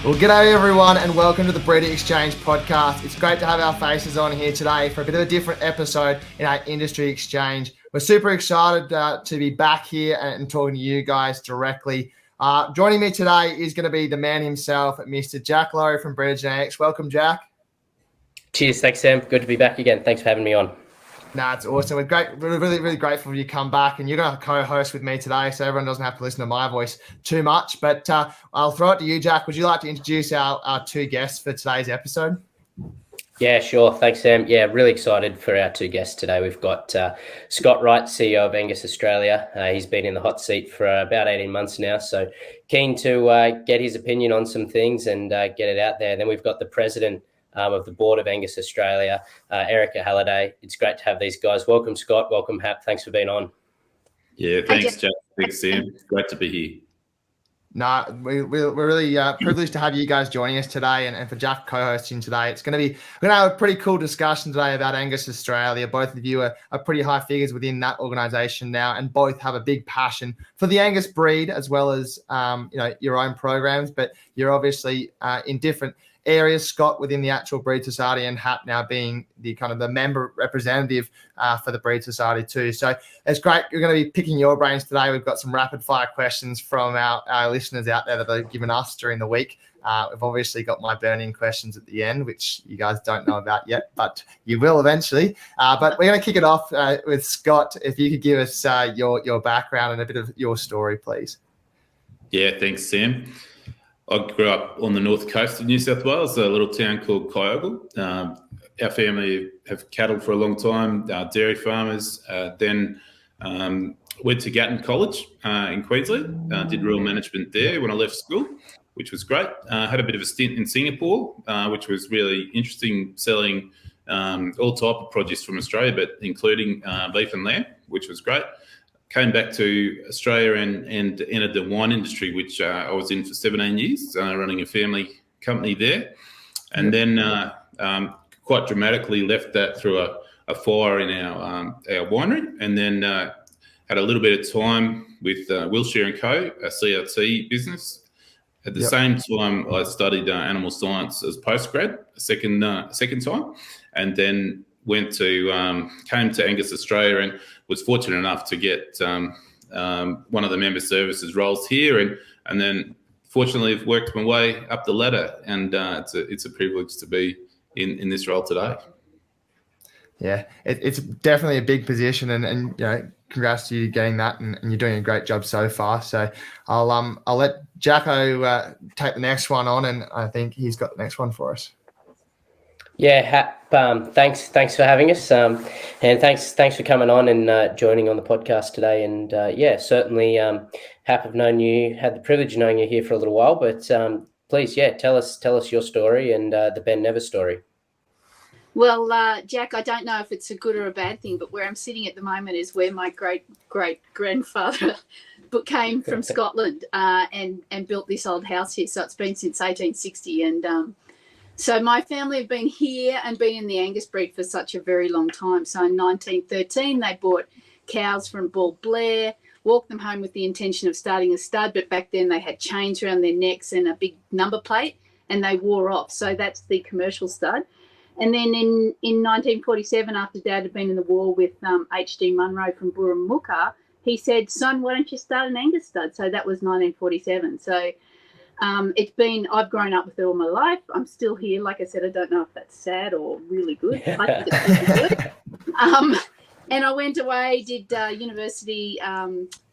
Well, g'day everyone and welcome to the Breeder Exchange podcast. It's great to have our faces on here today for a bit of a different episode in our industry exchange. We're super excited to be back here and talking to you guys directly. Joining me today is going to be the man himself, Mr. Jack Laurie from Breeder Genetics. Welcome, Jack. Cheers. Thanks, Sam. Good to be back again. Thanks for having me on. It's awesome. We're really grateful you come back, and you're going to co-host with me today, so everyone doesn't have to listen to my voice too much. But I'll throw it to you, Jack. Would you like to introduce our two guests for today's episode? Yeah, sure. Thanks, Sam. Yeah, really excited for our two guests today. We've got Scott Wright, CEO of Angus Australia. He's been in the hot seat for about 18 months now, so keen to get his opinion on some things and get it out there. Then we've got the president of the board of Angus Australia, Erica Halliday. It's great to have these guys. Welcome, Scott. Welcome, Hap. Thanks for being on. Yeah, thanks, Jack. Thanks, Sam. Great to be here. We're really privileged to have you guys joining us today, and for Jack co-hosting today. We're going to have a pretty cool discussion today about Angus Australia. Both of you are pretty high figures within that organisation now, and both have a big passion for the Angus breed as well as your own programs. But you're obviously in different areas. Scott within the actual Breed Society, and Hap now being the kind of the member representative for the Breed Society too. So it's great. We're going to be picking your brains today. We've got some rapid fire questions from our listeners out there that they've given us during the week. We've obviously got my burning questions at the end, which you guys don't know about yet, but you will eventually. But we're going to kick it off with Scott. If you could give us your background and a bit of your story, please. Yeah, thanks, Sam. I grew up on the north coast of New South Wales, a little town called Kyogle. Our family have cattle for a long time, dairy farmers. Then went to Gatton College in Queensland, did rural management there when I left school, which was great. Had a bit of a stint in Singapore, which was really interesting, selling all type of produce from Australia, but including beef and lamb, which was great. Came back to Australia and entered the wine industry, which I was in for 17 years, running a family company there. And then quite dramatically left that through a fire in our winery, and then had a little bit of time with Wilshire & Co., a CRT business. At the same time, I studied animal science as postgrad, a second time, and then came to Angus Australia and was fortunate enough to get one of the member services roles here, and then fortunately I've worked my way up the ladder, and it's a privilege to be in this role today. Yeah, it's definitely a big position, and congrats to you getting that, and you're doing a great job so far. So I'll let Jacko take the next one on, and I think he's got the next one for us. Yeah, Hap, thanks for having us, and thanks for coming on and joining on the podcast today. And certainly, Hap, I've had the privilege of knowing you here for a little while, but please, tell us your story and the Ben Never story. Well, Jack, I don't know if it's a good or a bad thing, but where I'm sitting at the moment is where my great-great-grandfather came from Scotland and built this old house here. So it's been since 1860, and so my family have been here and been in the Angus breed for such a very long time. So in 1913, they bought cows from Bald Blair, walked them home with the intention of starting a stud, but back then they had chains around their necks and a big number plate, and they wore off. So that's the commercial stud. And then in 1947, after Dad had been in the war with H.D. Munro from Burramuka, he said, "Son, why don't you start an Angus stud?" So that was 1947. So I've grown up with it all my life. I'm still here. Like I said, I don't know if that's sad or really good. I think it's really good. And I went away, did university,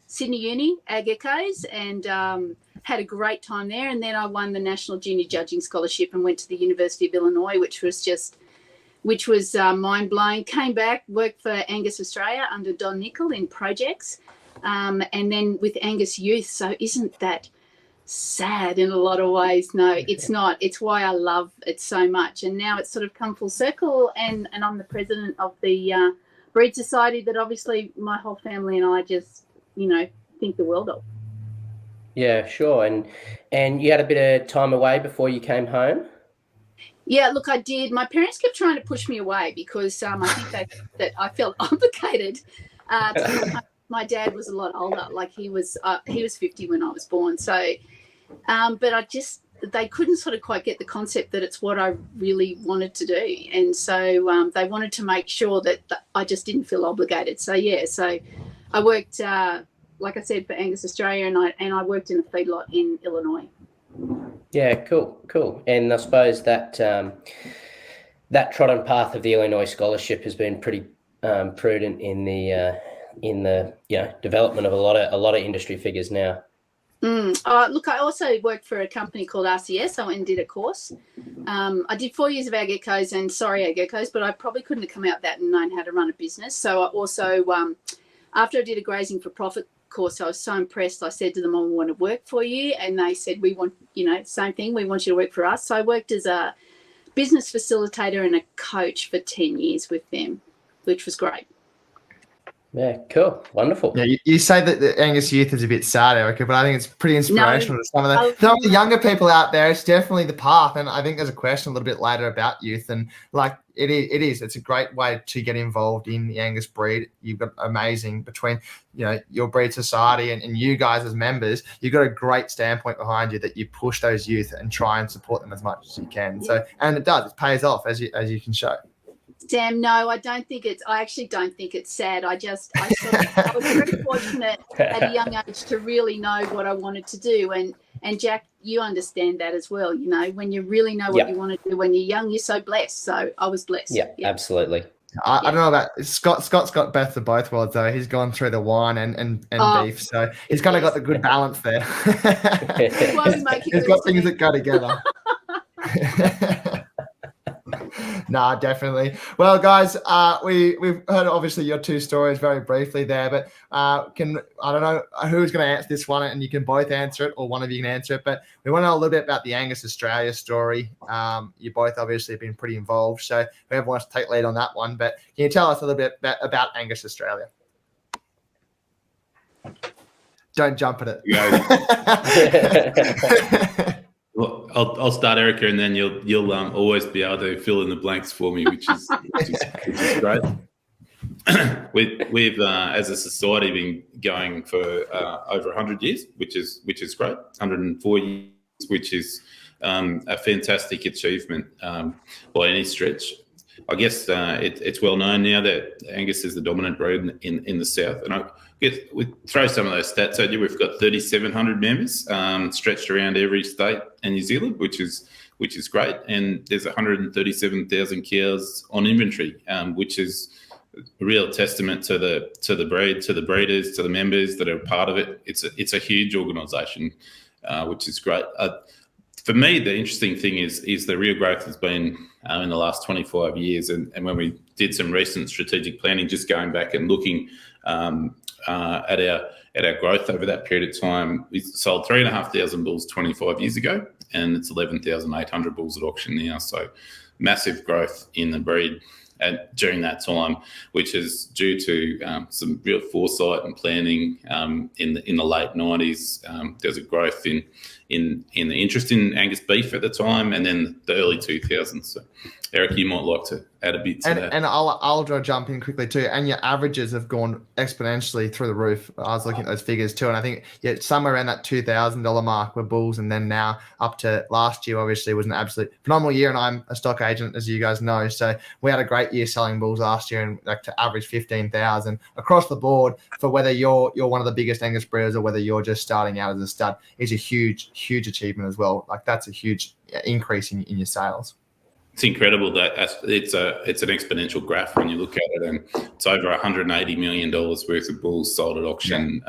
Sydney Uni, Ag Ecos, and had a great time there. And then I won the National Junior Judging Scholarship and went to the University of Illinois, which was mind-blowing. Came back, worked for Angus Australia under Don Nicol in projects, and then with Angus Youth. So isn't that sad in a lot of ways? No, it's not. It's why I love it so much. And now it's sort of come full circle, and I'm the president of the Breed Society that obviously my whole family and I just, think the world of. Yeah, sure. And you had a bit of time away before you came home? Yeah, look, I did. My parents kept trying to push me away because I think that I felt obligated my dad was a lot older. Like he was 50 when I was born. So, but they couldn't sort of quite get the concept that it's what I really wanted to do. And so they wanted to make sure that I just didn't feel obligated. So, yeah, so I worked, like I said, for Angus Australia, and I worked in a feedlot in Illinois. Yeah, cool. And I suppose that that trodden path of the Illinois scholarship has been pretty prudent in the development of a lot of industry figures now. Look, I also worked for a company called RCS. I went and did a course. I did 4 years of ag ecos, and sorry, ag ecos, but I probably couldn't have come out that and known how to run a business. So I also, after I did a grazing for profit course, I was so impressed. I said to them, I want to work for you. And they said, we want, same thing. We want you to work for us. So I worked as a business facilitator and a coach for 10 years with them, which was great. Yeah, cool. Wonderful. Yeah, you say that the Angus youth is a bit sad, Erica, but I think it's pretty inspirational to some of the younger people out there. It's definitely the path. And I think there's a question a little bit later about youth. And like it's a great way to get involved in the Angus breed. You've got amazing between, your breed society and you guys as members, you've got a great standpoint behind you that you push those youth and try and support them as much as you can. So, and it does, it pays off as you can show. Sam, no, I actually don't think it's sad. I was very fortunate at a young age to really know what I wanted to do. And Jack, you understand that as well. When you really know what you want to do when you're young, you're so blessed. So I was blessed. Yeah, absolutely. I don't know about Scott. Scott's got best of both worlds though. He's gone through the wine and beef, so he's kind of got the good balance there. He's got things that go together. Nah, definitely. Well, guys, we've heard obviously your two stories very briefly there, but I don't know who's going to answer this one, and you can both answer it, or one of you can answer it. But we want to know a little bit about the Angus Australia story. You both obviously have been pretty involved, so whoever wants to take lead on that one. But can you tell us a little bit about Angus Australia? Don't jump at it. Well, I'll start, Erica, and then you'll always be able to fill in the blanks for me, which is great. We've as a society been going for over 100 years, which is great. 104 years, which is a fantastic achievement by any stretch. I guess it's well known now that Angus is the dominant breed in the south, and we throw some of those stats at you. We've got 3,700 members stretched around every state in New Zealand, which is great. And there's 137,000 cows on inventory, which is a real testament to the breed, to the breeders, to the members that are part of it. It's a huge organisation, which is great. For me, the interesting thing is the real growth has been in the last 25 years. And when we did some recent strategic planning, just going back and looking at our growth over that period of time, we sold 3,500 bulls 25 years ago, and it's 11,800 bulls at auction now. So massive growth in the breed during that time, which is due to some real foresight and planning in the late 90s. There's a growth in the interest in Angus beef at the time, and then the early 2000s. So, Eric, you might like to add a bit to that. And I'll jump in quickly too. And your averages have gone exponentially through the roof. I was looking at those figures too, and I think somewhere around that $2,000 mark were bulls, and then now up to last year obviously was an absolute phenomenal year. And I'm a stock agent, as you guys know, so we had a great year selling bulls last year, and like to average 15,000 across the board for whether you're one of the biggest Angus breeders or whether you're just starting out as a stud is a huge achievement as well. Like that's a huge increase in your sales. It's incredible that it's an exponential graph when you look at it, and it's over $180 million worth of bulls sold at auction.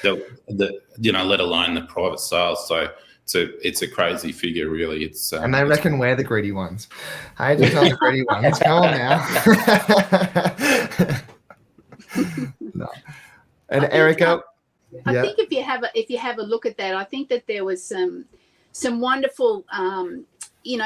Let alone the private sales. So it's a crazy figure, really. And they reckon we're the greedy ones. Hey, just not the greedy ones. Come on now. No. And Erica, I think if you have a look at that, I think that there was some wonderful.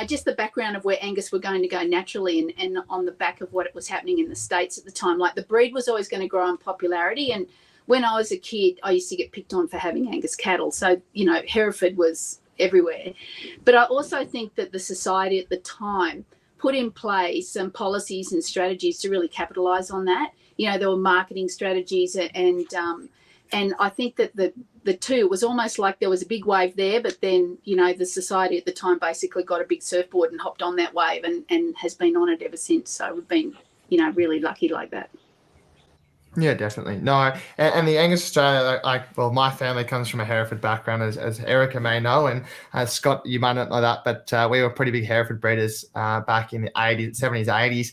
Just the background of where Angus were going to go naturally and on the back of what was happening in the States at the time. Like the breed was always going to grow in popularity. And when I was a kid, I used to get picked on for having Angus cattle. So, Hereford was everywhere. But I also think that the society at the time put in place some policies and strategies to really capitalise on that. There were marketing strategies and And I think that the two, it was almost like there was a big wave there, but then, you know, the society at the time basically got a big surfboard and hopped on that wave and has been on it ever since. So we've been, you know, really lucky like that. Yeah, definitely. No, and the Angus Australia, well, my family comes from a Hereford background, as Erica may know, and Scott, you might not know that, but we were pretty big Hereford breeders back in the 80s, 70s, 80s.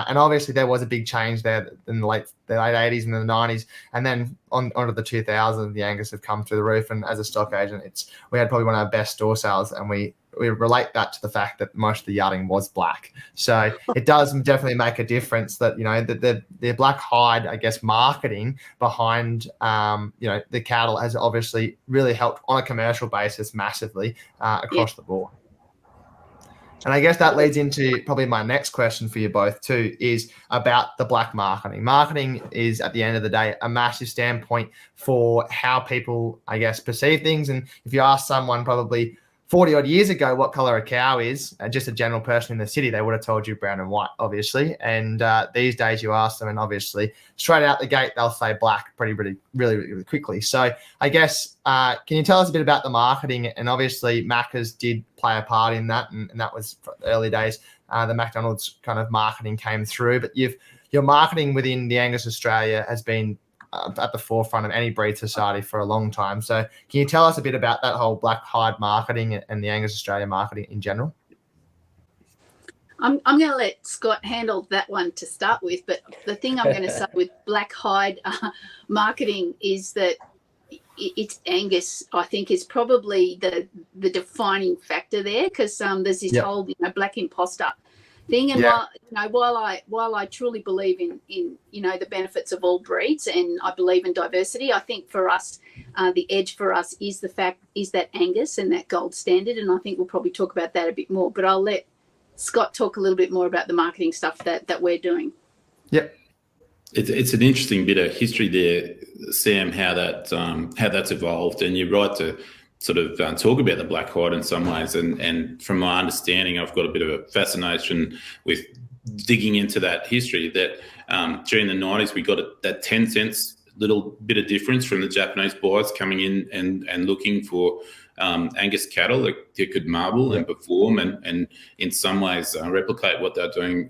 And obviously there was a big change there in the late 80s and the 90s. And then onto the 2000s, the Angus have come through the roof. And as a stock agent, we had probably one of our best store sales, and we relate that to the fact that most of the yarding was black. So it does definitely make a difference that, you know, the black hide, I guess, marketing behind, you know, the cattle has obviously really helped on a commercial basis massively across the board. And I guess that leads into probably my next question for you both too, is about the black marketing. Marketing is, at the end of the day, a massive standpoint for how people, I guess, perceive things. And if you ask someone probably 40 odd years ago what color a cow is, just a general person in the city, they would have told you brown and white, obviously. And these days you ask them, and obviously straight out the gate, they'll say black really quickly. So I guess, can you tell us a bit about the marketing? And obviously Macca's did play a part in that, and that was early days. The McDonald's kind of marketing came through, but your marketing within the Angus Australia has been at the forefront of any breed society for a long time. So can you tell us a bit about that whole black hide marketing and the Angus Australia marketing in general? I'm going to let Scott handle that one to start with, but the thing I'm going to say with black hide marketing is that it's Angus, I think, is probably the defining factor there, because there's this whole, you know, black imposter thing. And while I truly believe in you know, the benefits of all breeds, and I believe in diversity, I think for us the edge for us is that Angus and that gold standard, and I think we'll probably talk about that a bit more, but I'll let Scott talk a little bit more about the marketing stuff that we're doing. Yep. It's an interesting bit of history there, Sam, how that's evolved, and you're right to sort of talk about the black hide in some ways. And from my understanding, I've got a bit of a fascination with digging into that history, that during the 90s, we got that 10 cents little bit of difference from the Japanese buyers coming in and looking for Angus cattle that could marble and perform and in some ways replicate what they're doing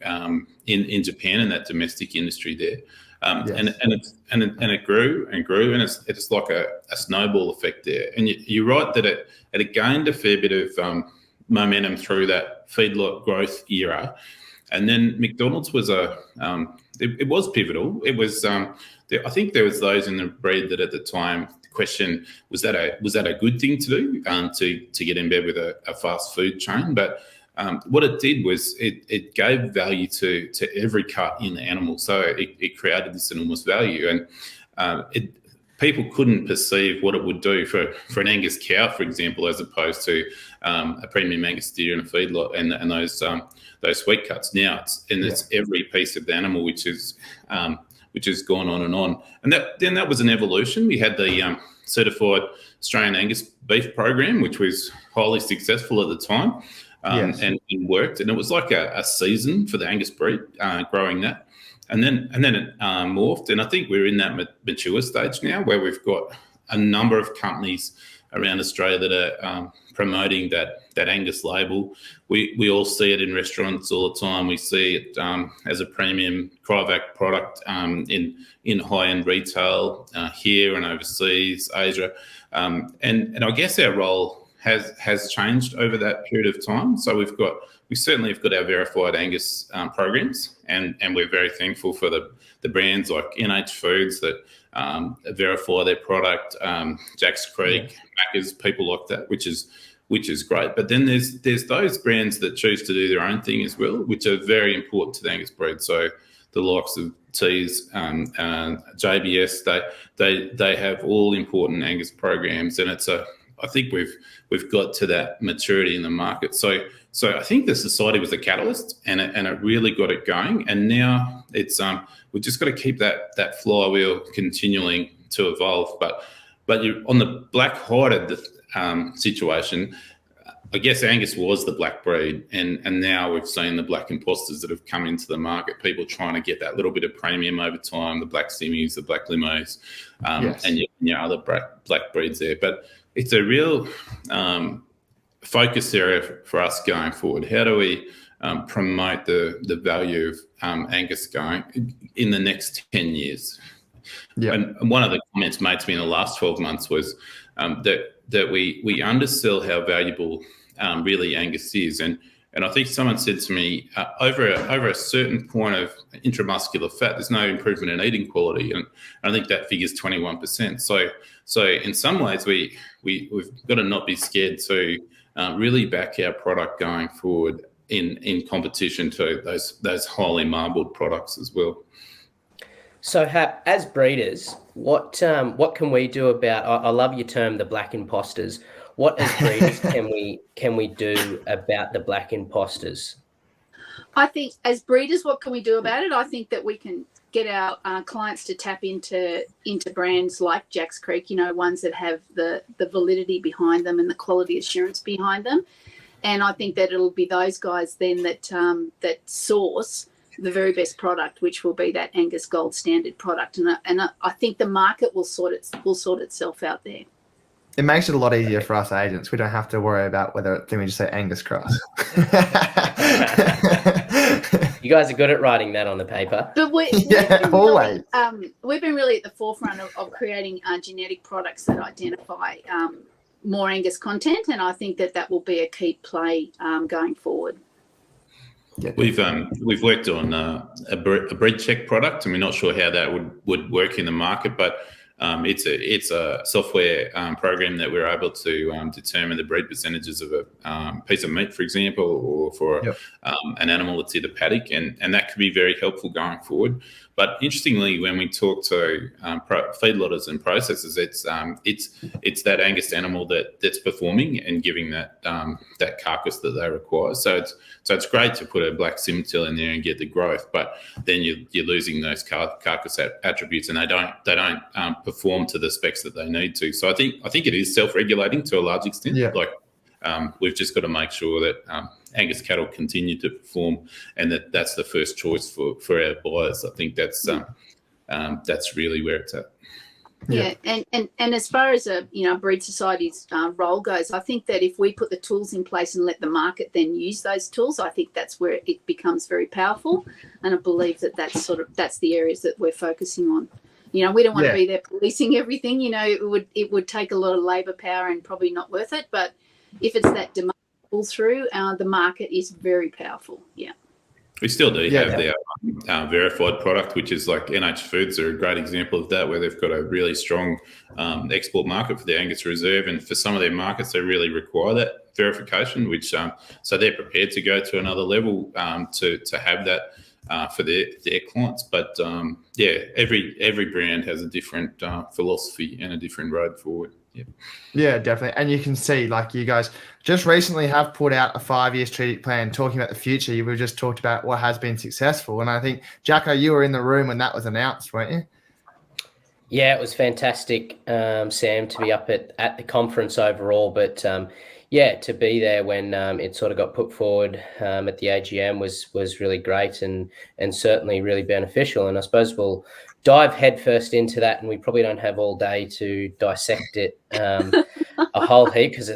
in Japan and that domestic industry there. And it grew and grew, and it's like a snowball effect there. And you're right that it gained a fair bit of momentum through that feedlot growth era, and then McDonald's was it was pivotal. It was I think there was those in the breed that at the time question was that a good thing to do to get in bed with a fast food chain, but what it did was it gave value to every cut in the animal. So it created this enormous value, and people couldn't perceive what it would do for an Angus cow, for example, as opposed to a premium Angus steer in a feedlot and those sweet cuts. Now it's every piece of the animal which has gone on and on. And that was an evolution. We had the certified Australian Angus beef program, which was highly successful at the time. And worked, and it was like a season for the Angus breed, growing that, and then it morphed, and I think we're in that mature stage now where we've got a number of companies around Australia that are promoting that Angus label. We all see it in restaurants all the time. We see it as a premium Cryovac product in high-end retail here and overseas, Asia, and I guess our role has changed over that period of time. So we certainly have got our verified Angus programs, and we're very thankful for the brands like NH Foods that verify their product, Jack's Creek, Macca's, people like that, which is great. But then there's those brands that choose to do their own thing as well, which are very important to the Angus breed. So the likes of Tees, JBS, they have all important Angus programs, and I think we've got to that maturity in the market. So I think the society was the catalyst, and it really got it going. And now it's we've just got to keep that flywheel continuing to evolve. But you're on the black hided situation. I guess Angus was the black breed, and now we've seen the black imposters that have come into the market. People trying to get that little bit of premium over time, the black Simmies, the black limos, and other black breeds there. But it's a real focus area for us going forward. How do we promote the value of Angus going in the next 10 years? Yeah. And one of the comments made to me in the last 12 months was that we undersell how valuable really Angus is. And I think someone said to me, over a certain point of intramuscular fat, there's no improvement in eating quality. And I think that figure's 21%. So in some ways, we've got to not be scared to really back our product going forward in competition to those highly marbled products as well. So, as breeders, what can we do about? I love your term, the black imposters. What as breeders can we do about the black imposters? I think as breeders, what can we do about it? I think that we can get our clients to tap into brands like Jack's Creek. Ones that have the validity behind them and the quality assurance behind them. And I think that it'll be those guys then that source the very best product, which will be that Angus Gold Standard product, and I think the market will sort itself out there. It makes it a lot easier for us agents. We don't have to worry about whether we just say Angus cross. You guys are good at writing that on the paper. But we've been really at the forefront of creating genetic products that identify more Angus content, and I think that will be a key play going forward. Yeah. We've worked on a breed check product, and we're not sure how that would work in the market, but it's a software program that we're able to determine the breed percentages of a piece of meat, for example, or for an animal that's in the paddock, and that could be very helpful going forward. But interestingly, when we talk to feedlotters and processors, it's that Angus animal that's performing and giving that carcass that they require. So it's great to put a black Simmental in there and get the growth, but then you're losing those carcass attributes, and they don't perform to the specs that they need to. So I think it is self-regulating to a large extent. Yeah. We've just got to make sure that Angus cattle continue to perform, and that's the first choice for our buyers. I think that's really where it's at. Yeah, and as far as a breed society's role goes, I think that if we put the tools in place and let the market then use those tools, I think that's where it becomes very powerful. And I believe that's the areas that we're focusing on. We don't want to be there policing everything. It would take a lot of labour power and probably not worth it. But if it's that demand pull through, the market is very powerful. Yeah. We still do have their verified product, which is like NH Foods are a great example of that, where they've got a really strong export market for the Angus Reserve. And for some of their markets, they really require that verification, which so they're prepared to go to another level to have that for their clients. But every brand has a different philosophy and a different road forward. Yeah, definitely. And you can see, like, you guys just recently have put out a 5-year strategic plan talking about the future. We've just talked about what has been successful. And I think, Jacko, you were in the room when that was announced, weren't you? Yeah, it was fantastic, Sam, to be up at the conference overall. But, to be there when it sort of got put forward at the AGM was really great and certainly really beneficial. And I suppose we'll dive headfirst into that, and we probably don't have all day to dissect it a whole heap, because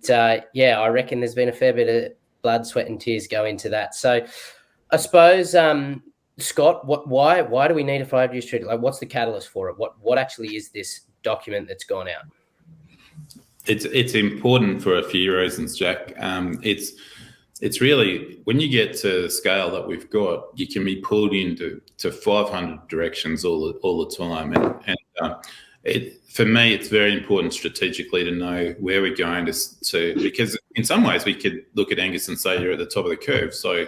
I reckon there's been a fair bit of blood, sweat and tears go into that. So I suppose, Scott, why do we need a 5-year strategy? Like, what's the catalyst for it? What actually is this document that's gone out? It's important for a few reasons, Jack. It's really, when you get to the scale that we've got, you can be pulled into 500 directions all the time. And for me, it's very important strategically to know where we're going to, because in some ways we could look at Angus and say you're at the top of the curve. So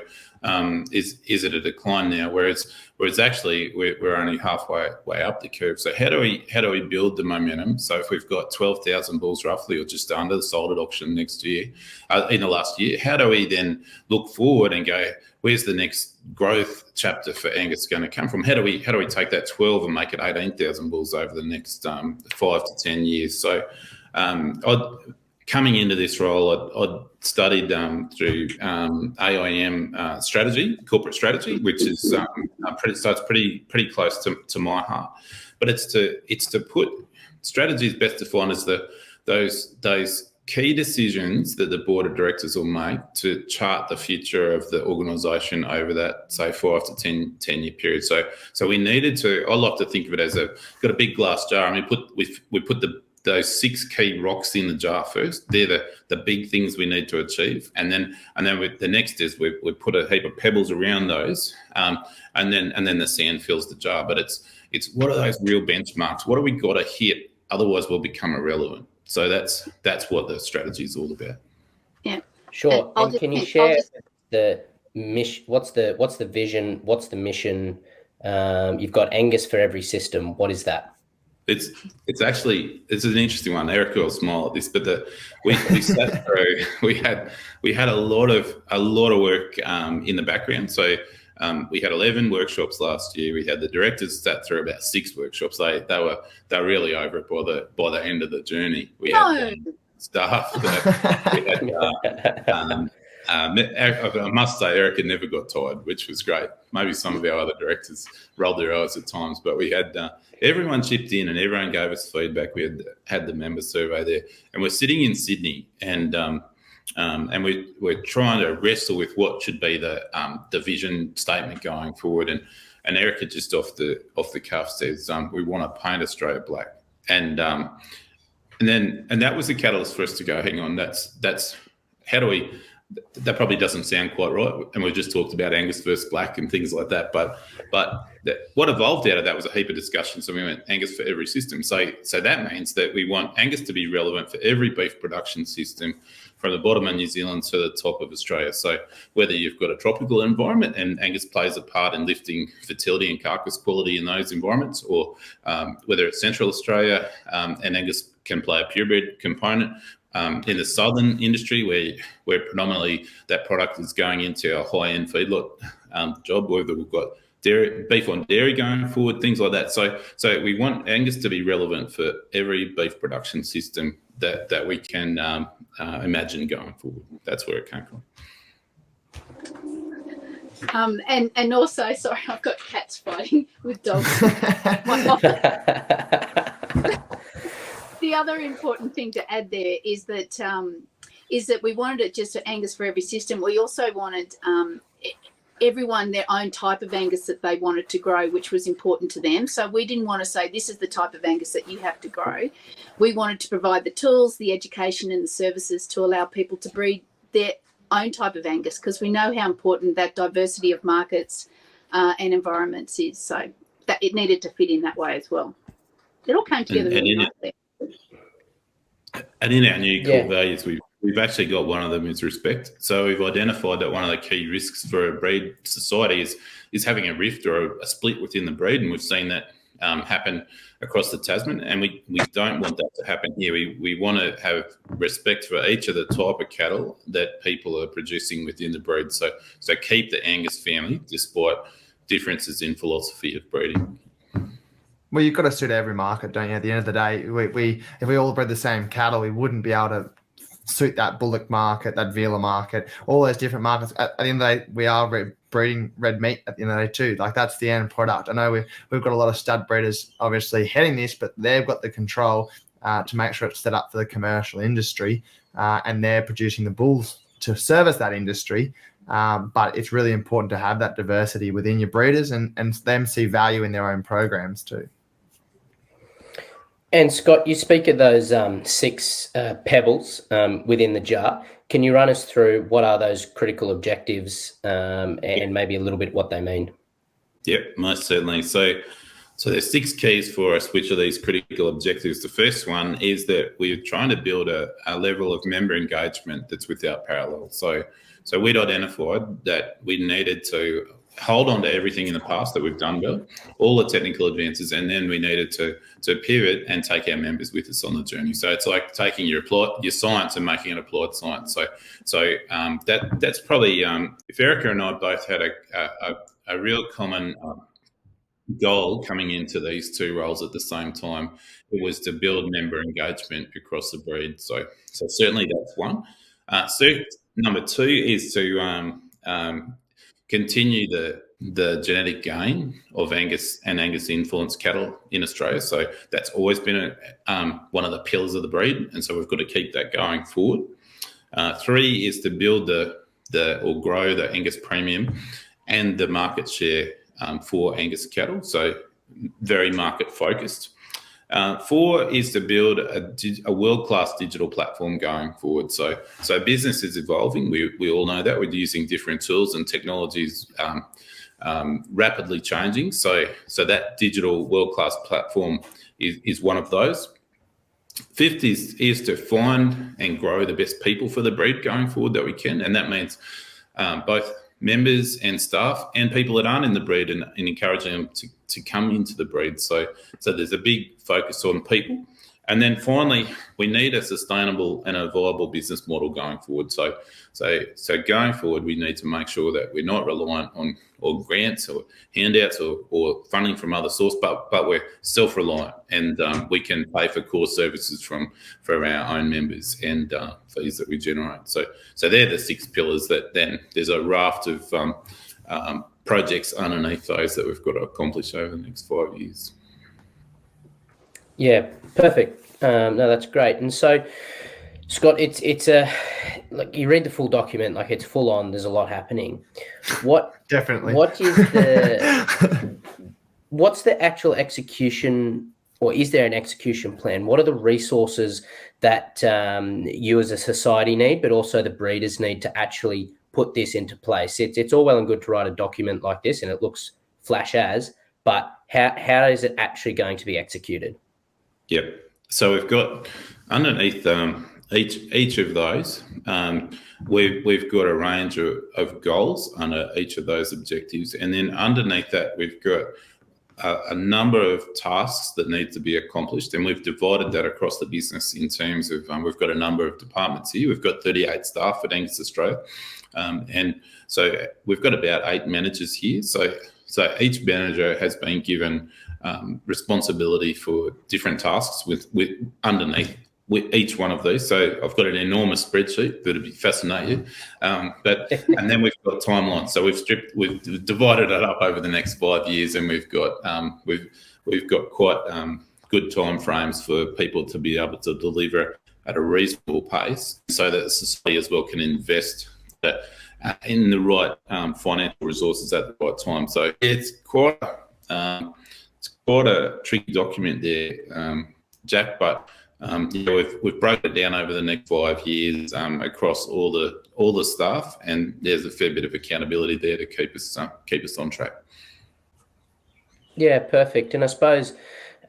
is it a decline now? Whereas actually we're only halfway up the curve. So how do we build the momentum? So if we've got 12,000 bulls roughly, or just under, sold at auction next year, in the last year, how do we then look forward and go, where's the next growth chapter for Angus going to come from? How do we take that 12 and make it 18,000 bulls over the next 5 to 10 years? So coming into this role, I'd studied through AIM strategy, corporate strategy, which is pretty close to my heart. But it's to put strategy is best defined as those key decisions that the board of directors will make to chart the future of the organisation over that, say, 5 to 10 year period. So we needed to. I like to think of it as got a big glass jar, and we put those 6 key rocks in the jar first. They're the big things we need to achieve, and then the next is we put a heap of pebbles around those, and then the sand fills the jar. But it's what are those real benchmarks? What do we got to hit? Otherwise, we'll become irrelevant. So that's what the strategy is all about. Yeah, sure. And can you share the mission? What's the vision? What's the mission? You've got Angus for every system. What is that? It's an interesting one. Erica will smile at this, but we sat through. We had a lot of work in the background. So we had 11 workshops last year. We had the directors sat through about 6 workshops. They were really over it by the end of the journey. We had staff that we had. I must say, Erica never got tired, which was great. Maybe some of our other directors rolled their eyes at times, but we had everyone chipped in and everyone gave us feedback. We had the member survey there, and we're sitting in Sydney, and we're trying to wrestle with what should be the vision statement going forward. And Erica just off the cuff says we want to paint Australia black, and that was the catalyst for us to go, hang on, that's how do we. That probably doesn't sound quite right, and we've just talked about Angus versus Black and things like that. But what evolved out of that was a heap of discussion. So we went Angus for every system. So that means that we want Angus to be relevant for every beef production system, from the bottom of New Zealand to the top of Australia. So whether you've got a tropical environment and Angus plays a part in lifting fertility and carcass quality in those environments, or whether it's Central Australia and Angus can play a purebred component. In the southern industry, where predominantly that product is going into a high-end feedlot job, whether we've got beef on dairy going forward, things like that. So we want Angus to be relevant for every beef production system that we can imagine going forward. That's where it came from. And also, sorry, I've got cats fighting with dogs. The other important thing to add there is that we wanted it just to Angus for every system. We also wanted everyone their own type of Angus that they wanted to grow, which was important to them. So we didn't want to say this is the type of Angus that you have to grow. We wanted to provide the tools, the education and the services to allow people to breed their own type of Angus, because we know how important that diversity of markets and environments is. So that it needed to fit in that way as well. It all came together really nicely. And in our new core values, we've actually got one of them is respect. So we've identified that one of the key risks for a breed society is having a rift or a split within the breed, and we've seen that happen across the Tasman, and we don't want that to happen here. We want to have respect for each of the type of cattle that people are producing within the breed. So keep the Angus family despite differences in philosophy of breeding. Well, you've got to suit every market, don't you? At the end of the day, if we all bred the same cattle, we wouldn't be able to suit that bullock market, that Vila market, all those different markets. At the end of the day, we are breeding red meat at the end of the day too. Like, that's the end product. I know we've got a lot of stud breeders obviously heading this, but they've got the control to make sure it's set up for the commercial industry, and they're producing the bulls to service that industry. But it's really important to have that diversity within your breeders and them see value in their own programs too. And Scott, you speak of those 6 pebbles within the jar. Can you run us through what are those critical objectives and maybe a little bit what they mean? Yeah, most certainly. So there's 6 keys for us, which are these critical objectives. The first one is that we're trying to build a level of member engagement that's without parallel. So we'd identified that we needed to hold on to everything in the past that we've done well, all the technical advances, and then we needed to pivot and take our members with us on the journey. So it's like taking your science and making it applied science. So that's probably if Erica and I both had a real common goal coming into these two roles at the same time. It was to build member engagement across the breed. So certainly that's one. So number two is to continue the genetic gain of Angus and Angus influenced cattle in Australia. So that's always been one of the pillars of the breed, and so we've got to keep that going forward. Three is to build or grow the Angus premium and the market share for Angus cattle. So very market focused. Four is to build a world-class digital platform going forward. So business is evolving. We all know that. We're using different tools and technologies rapidly changing. So that digital world-class platform is one of those. Fifth is to find and grow the best people for the breed going forward that we can. And that means both members and staff and people that aren't in the breed and encouraging them to come into the breed. So there's a big focus on people. And then finally, we need a sustainable and a viable business model going forward. So going forward, we need to make sure that we're not reliant on grants or handouts or funding from other sources, but we're self-reliant and we can pay for core services from our own members and fees that we generate. So they're the 6 pillars that then there's a raft of projects underneath those that we've got to accomplish over the next 5 years. Yeah, perfect. No, that's great. And so, Scott, it's a like you read the full document, like it's full on. There's a lot happening. Definitely. What's the actual execution, or is there an execution plan? What are the resources that you as a society need, but also the breeders need to actually put this into place? It's all well and good to write a document like this, and it looks flash as, but how is it actually going to be executed? Yep. So we've got underneath each of those, we've got a range of goals under each of those objectives, and then underneath that we've got a number of tasks that need to be accomplished, and we've divided that across the business in terms of we've got a number of departments here. We've got 38 staff at Angus Australia, and so we've got about 8 managers here. So each manager has been given responsibility for different tasks with underneath with each one of these. So I've got an enormous spreadsheet that'll be fascinating. And then we've got timelines. So we've divided it up over the next 5 years, and we've got quite good time frames for people to be able to deliver at a reasonable pace, so that society as well can invest in the right financial resources at the right time. So it's quite a tricky document there, Jack, but we've broken it down over the next 5 years across all the staff, and there's a fair bit of accountability there to keep us on track. Yeah, perfect. And I suppose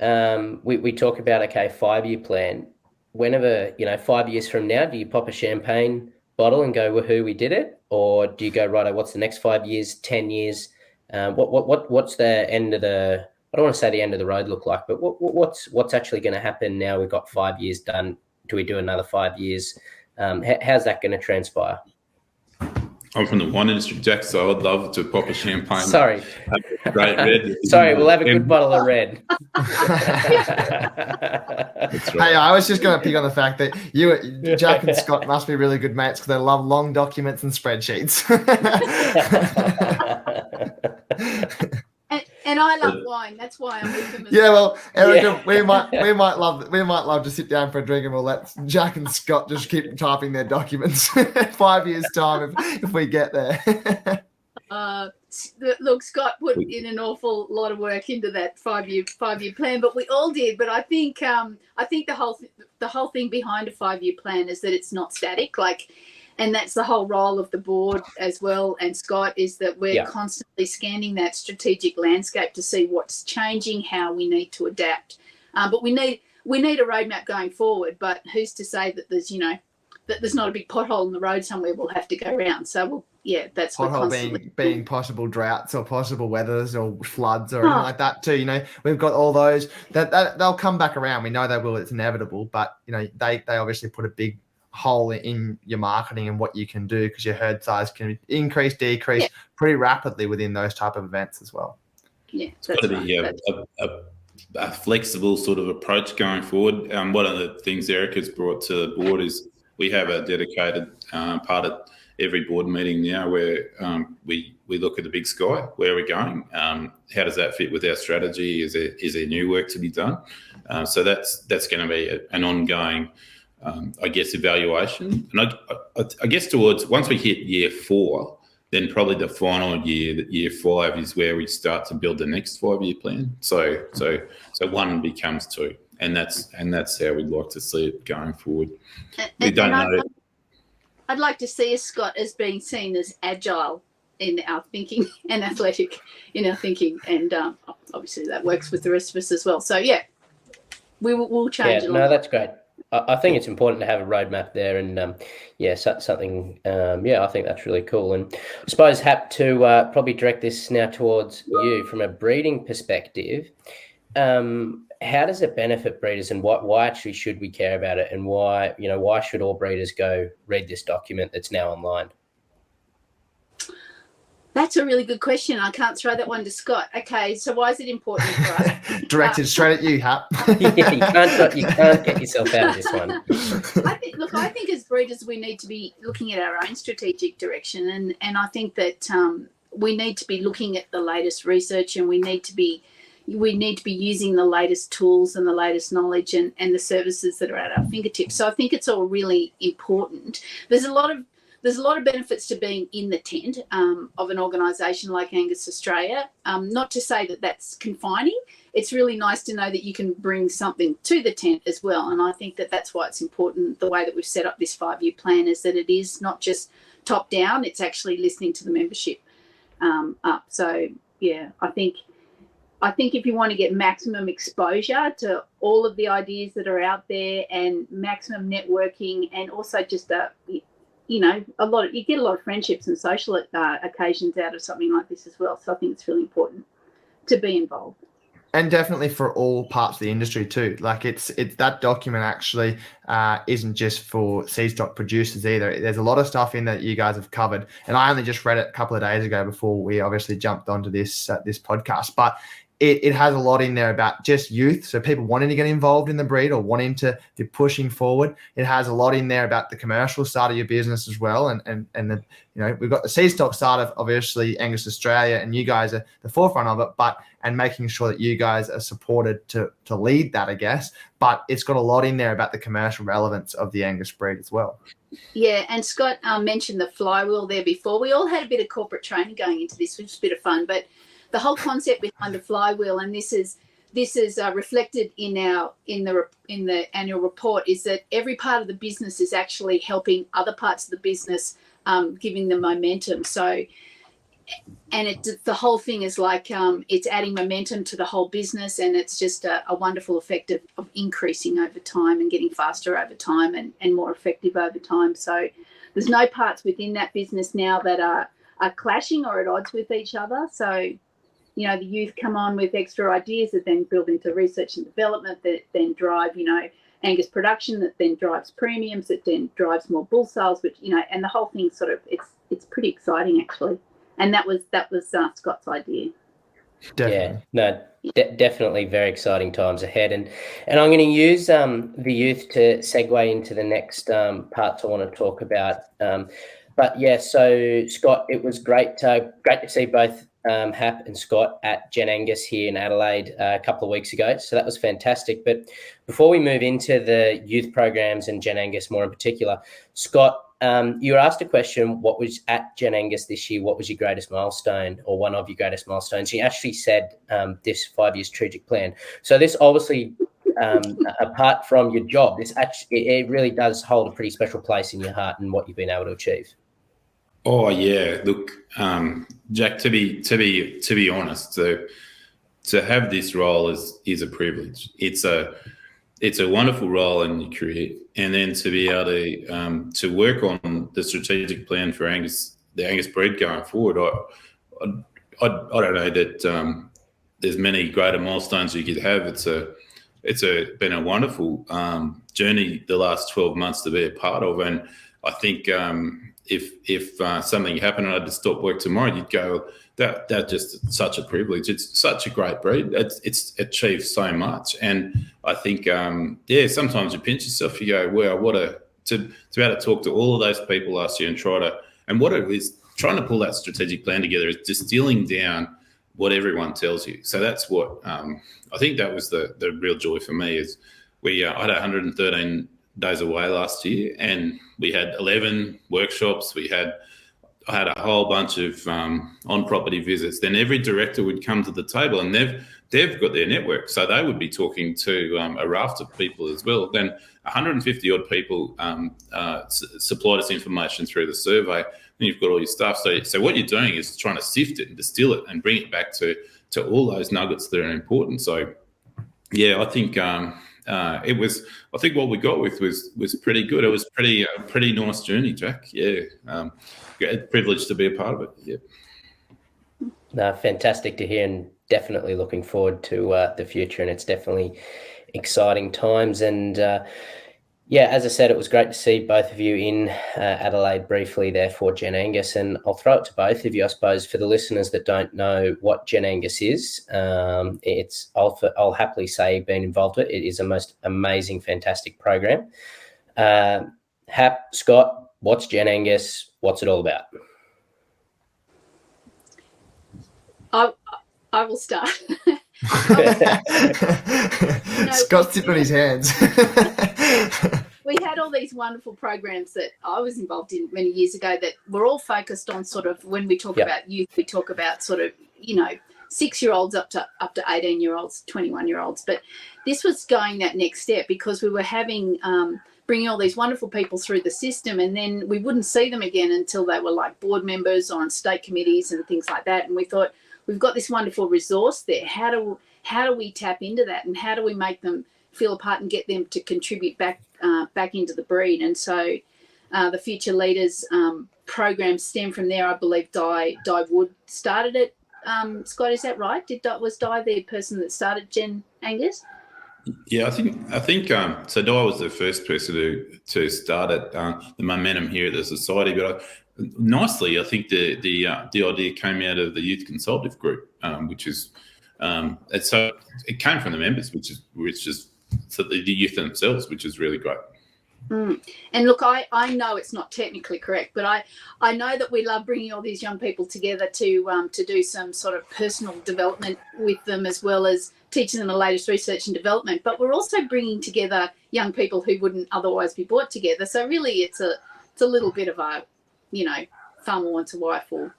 we talk about 5-year plan. Whenever 5 years from now, do you pop a champagne bottle and go, woohoo, we did it? Or do you go, right, what's the next 5 years, 10 years? What's the end of the, I don't want to say the end of the road look like, but what's actually going to happen now we've got 5 years done? Do we do another 5 years? How's that going to transpire? I'm from the wine industry, Jack, so I'd love to pop a champagne. Sorry. Great red. Sorry, we'll have a good bottle of red. That's right. Hey, I was just going to pick on the fact that Jack and Scott must be really good mates because they love long documents and spreadsheets. And I love wine. That's why I'm with them. Yeah, well, Erica, we might love to sit down for a drink, and we'll let Jack and Scott just keep typing their documents. 5 years time if we get there. Look, Scott put in an awful lot of work into that five-year plan, but we all did. But I think the whole thing behind a 5-year plan is that it's not static. And that's the whole role of the board as well, and Scott, is that we're constantly scanning that strategic landscape to see what's changing, how we need to adapt. But we need a roadmap going forward. But who's to say that there's not a big pothole in the road somewhere we'll have to go around? So that's what pothole being possible droughts or possible weathers or floods or anything like that too. We've got all those that they'll come back around. We know they will. It's inevitable. But they obviously put a big hole in your marketing and what you can do, because your herd size can increase, decrease pretty rapidly within those type of events as well. Yeah, it's got to be a flexible sort of approach going forward. One of the things Erica's brought to the board is we have a dedicated part of every board meeting now where we look at the big sky. Where are we going? How does that fit with our strategy? Is there new work to be done? So that's going to be an ongoing, I guess, evaluation. And I guess towards once we hit year 4, then probably the final year 5 is where we start to build the next 5-year plan. So 1 becomes 2, and that's how we'd like to see it going forward. We don't know. I'd like to see us, Scott, as being seen as agile in our thinking and athletic in our thinking, and obviously that works with the rest of us as well. So yeah, we'll change it. No, that's great. I think it's important to have a roadmap there, and something. I think that's really cool. And I suppose Hap to probably direct this now towards you from a breeding perspective. How does it benefit breeders, and why actually should we care about it, and why should all breeders go read this document that's now online? That's a really good question. I can't throw that one to Scott. Okay, so why is it important for us? Directed straight at you, Hap. Yeah, you can't get yourself out of this one. I think as breeders we need to be looking at our own strategic direction, and I think that we need to be looking at the latest research, and we need to be using the latest tools and the latest knowledge and the services that are at our fingertips. So I think it's all really important. There's a lot of benefits to being in the tent of an organisation like Angus Australia. Not to say that that's confining. It's really nice to know that you can bring something to the tent as well. And I think that that's why it's important, the way that we've set up this 5-year plan, is that it is not just top down, it's actually listening to the membership up. So, yeah, I think if you want to get maximum exposure to all of the ideas that are out there and maximum networking, and also just you get a lot of friendships and social occasions out of something like this as well. So I think it's really important to be involved. And definitely for all parts of the industry too. Like it's that document actually isn't just for seed stock producers either. There's a lot of stuff in that you guys have covered, and I only just read it a couple of days ago before we obviously jumped onto this podcast. But it has a lot in there about just youth, so people wanting to get involved in the breed or wanting to be pushing forward. It has a lot in there about the commercial side of your business as well, and the, we've got the seed stock side of obviously Angus Australia, and you guys are the forefront of it, and making sure that you guys are supported to lead that, I guess. But it's got a lot in there about the commercial relevance of the Angus breed as well. Yeah, and Scott mentioned the flywheel there before. We all had a bit of corporate training going into this, which was a bit of fun, but the whole concept behind the flywheel, and this is reflected in the annual report, is that every part of the business is actually helping other parts of the business, giving them momentum. So, and the whole thing is like it's adding momentum to the whole business, and it's just a wonderful effect of increasing over time and getting faster over time and more effective over time. So there's no parts within that business now that are clashing or at odds with each other. So the youth come on with extra ideas that then build into research and development, that then drive, Angus production, that then drives premiums, that then drives more bull sales, which, and the whole thing sort of, it's pretty exciting actually. And that was Scott's idea. Definitely. Yeah, no, definitely very exciting times ahead. And I'm going to use the youth to segue into the next parts I want to talk about. But yeah, so Scott, it was great to see both Hap and Scott at Gen Angus here in Adelaide a couple of weeks ago. So that was fantastic. But before we move into the youth programs and Gen Angus more in particular, Scott, you were asked a question, what was at Gen Angus this year, what was your greatest milestone or one of your greatest milestones? You actually said this 5-year strategic plan. So this obviously, apart from your job, it really does hold a pretty special place in your heart and what you've been able to achieve. Oh yeah, look, Jack. To be honest, to have this role is a privilege. It's a wonderful role in your career, and then to be able to work on the strategic plan for the Angus breed going forward. I don't know that there's many greater milestones you could have. It's been a wonderful journey the last 12 months to be a part of, and I think. if something happened and I had to stop work tomorrow, you'd go, that just such a privilege. It's such a great breed. It's achieved so much, and I think sometimes you pinch yourself. You go, wow, to be able to talk to all of those people last year and what it is trying to pull that strategic plan together is distilling down what everyone tells you. So that's what I think that was the real joy for me is I had 113 days away last year, and we had 11 workshops. I had a whole bunch of on-property visits. Then every director would come to the table, and they've got their network, so they would be talking to a raft of people as well. Then 150 odd people supplied us information through the survey. Then you've got all your stuff. So what you're doing is trying to sift it and distill it and bring it back to all those nuggets that are important. So yeah, I think it was. I think what we got with was pretty good. It was a pretty nice journey, Jack. Yeah, privileged to be a part of it. Yeah. No, fantastic to hear, and definitely looking forward to the future. And it's definitely exciting times. And as I said, it was great to see both of you in Adelaide briefly there for Gen Angus. And I'll throw it to both of you, I suppose, for the listeners that don't know what Gen Angus is. I'll happily say being involved with it. It is a most amazing, fantastic program. Scott, what's Gen Angus? What's it all about? I will start. Scott's tipping his hands. We had all these wonderful programs that I was involved in many years ago that were all focused on sort of, when we talk about youth, we talk about sort of, 6-year-olds up to 18-year-olds, 21-year-olds. But this was going that next step because we were having bringing all these wonderful people through the system, and then we wouldn't see them again until they were like board members or on state committees and things like that. And we thought, we've got this wonderful resource there. How do we tap into that, and how do we make them feel a part and get them to contribute back into the breed? And so the Future Leaders program stemmed from there. I believe Di Wood started it. Scott, is that right? Was Di the person that started Gen Angus? Yeah, I think so. Di was the first person to start it, the momentum here at the society. But nicely, I think the idea came out of the Youth Consultative Group, which is and so it came from the members, which is so the youth themselves, which is really great. And look, I know it's not technically correct, but I know that we love bringing all these young people together to do some sort of personal development with them, as well as teaching them the latest research and development. But we're also bringing together young people who wouldn't otherwise be brought together. So really, it's a little bit of a, farmer wants a wife, or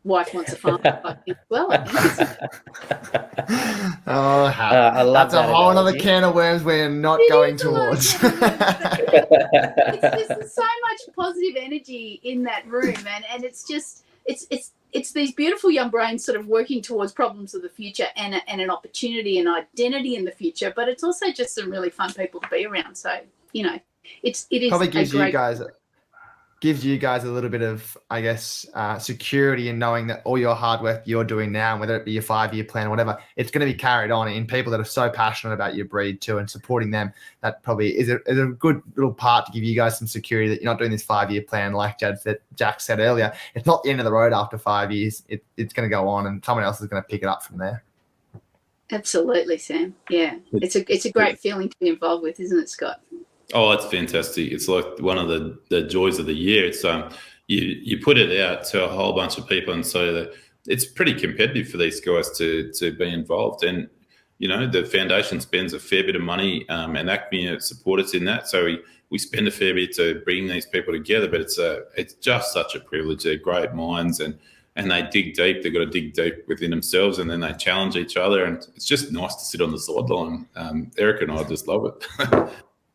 wife wants a farmer. Well, I that's a whole other can of worms we're not going towards. There's so much positive energy in that room, and it's just it's these beautiful young brains sort of working towards problems of the future and an opportunity and identity in the future. But it's also just some really fun people to be around. So it is probably gives you guys a little bit of, I guess, security in knowing that all your hard work you're doing now, whether it be your 5-year plan or whatever, it's going to be carried on in people that are so passionate about your breed too, and supporting them. That probably is a good little part to give you guys some security that you're not doing this 5-year plan like Jack said earlier. It's not the end of the road after 5 years. It's going to go on, and someone else is going to pick it up from there. Absolutely, Sam. Yeah, it's a great feeling to be involved with, isn't it, Scott? Oh, it's fantastic. It's like one of the joys of the year. It's you put it out to a whole bunch of people, and so that it's pretty competitive for these guys to be involved. And the foundation spends a fair bit of money, and ACME support us in that. So we spend a fair bit to bring these people together. But it's just such a privilege. They're great minds, and they dig deep. They've got to dig deep within themselves, and then they challenge each other. And it's just nice to sit on the sideline. Erica and I just love it.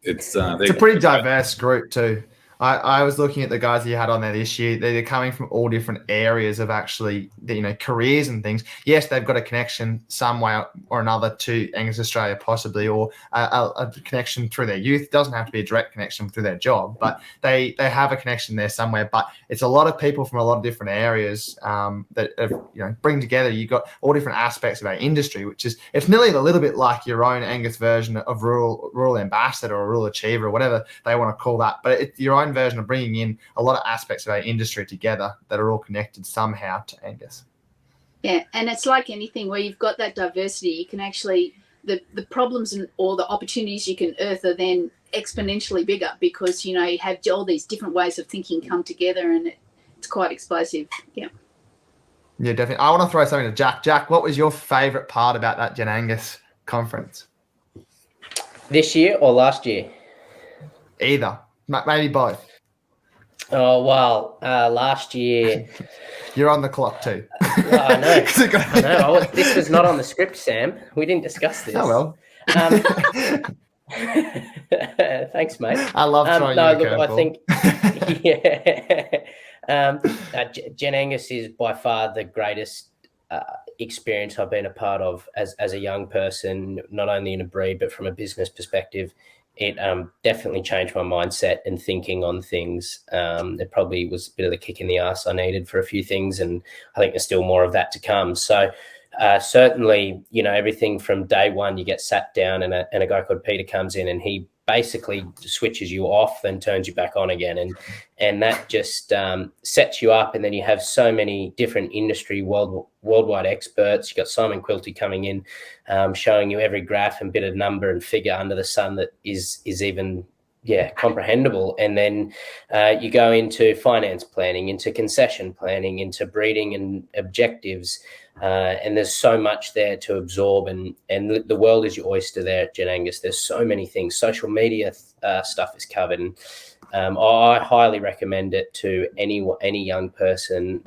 It's a pretty diverse group too. I was looking at the guys that you had on there this year. They're coming from all different areas of actually, careers and things. Yes, they've got a connection some way or another to Angus Australia possibly, or a connection through their youth. It doesn't have to be a direct connection through their job, but they have a connection there somewhere. But it's a lot of people from a lot of different areas that bring together. You've got all different aspects of our industry, it's nearly a little bit like your own Angus version of rural ambassador or rural achiever or whatever they want to call that. But it's your own combined version of bringing in a lot of aspects of our industry together that are all connected somehow to Angus. Yeah, and it's like anything where you've got that diversity, you can actually, the problems or the opportunities you can unearth are then exponentially bigger because, you have all these different ways of thinking come together, and it's quite explosive. Yeah. Yeah, definitely. I want to throw something to Jack. Jack, what was your favourite part about that Gen Angus conference? This year or last year? Either. Maybe both. Oh, well, last year... You're on the clock too. I know. I know. This was not on the script, Sam. We didn't discuss this. Oh, well. Thanks, mate. I love throwing you a curveball. I think Gen Angus is by far the greatest experience I've been a part of as a young person, not only in a breed, but from a business perspective. It definitely changed my mindset and thinking on things. It probably was a bit of the kick in the ass I needed for a few things, and I think there's still more of that to come. So certainly, everything from day one, you get sat down and a guy called Peter comes in and he basically switches you off, then turns you back on again. And that just sets you up. And then you have so many different industry worldwide experts. You got Simon Quilty coming in, showing you every graph and bit of number and figure under the sun that is even comprehensible. And then you go into finance planning, into concession planning, into breeding and objectives. And there's so much there to absorb, and the world is your oyster there at Gen Angus. There's so many things. Social media stuff is covered. And, I highly recommend it to any young person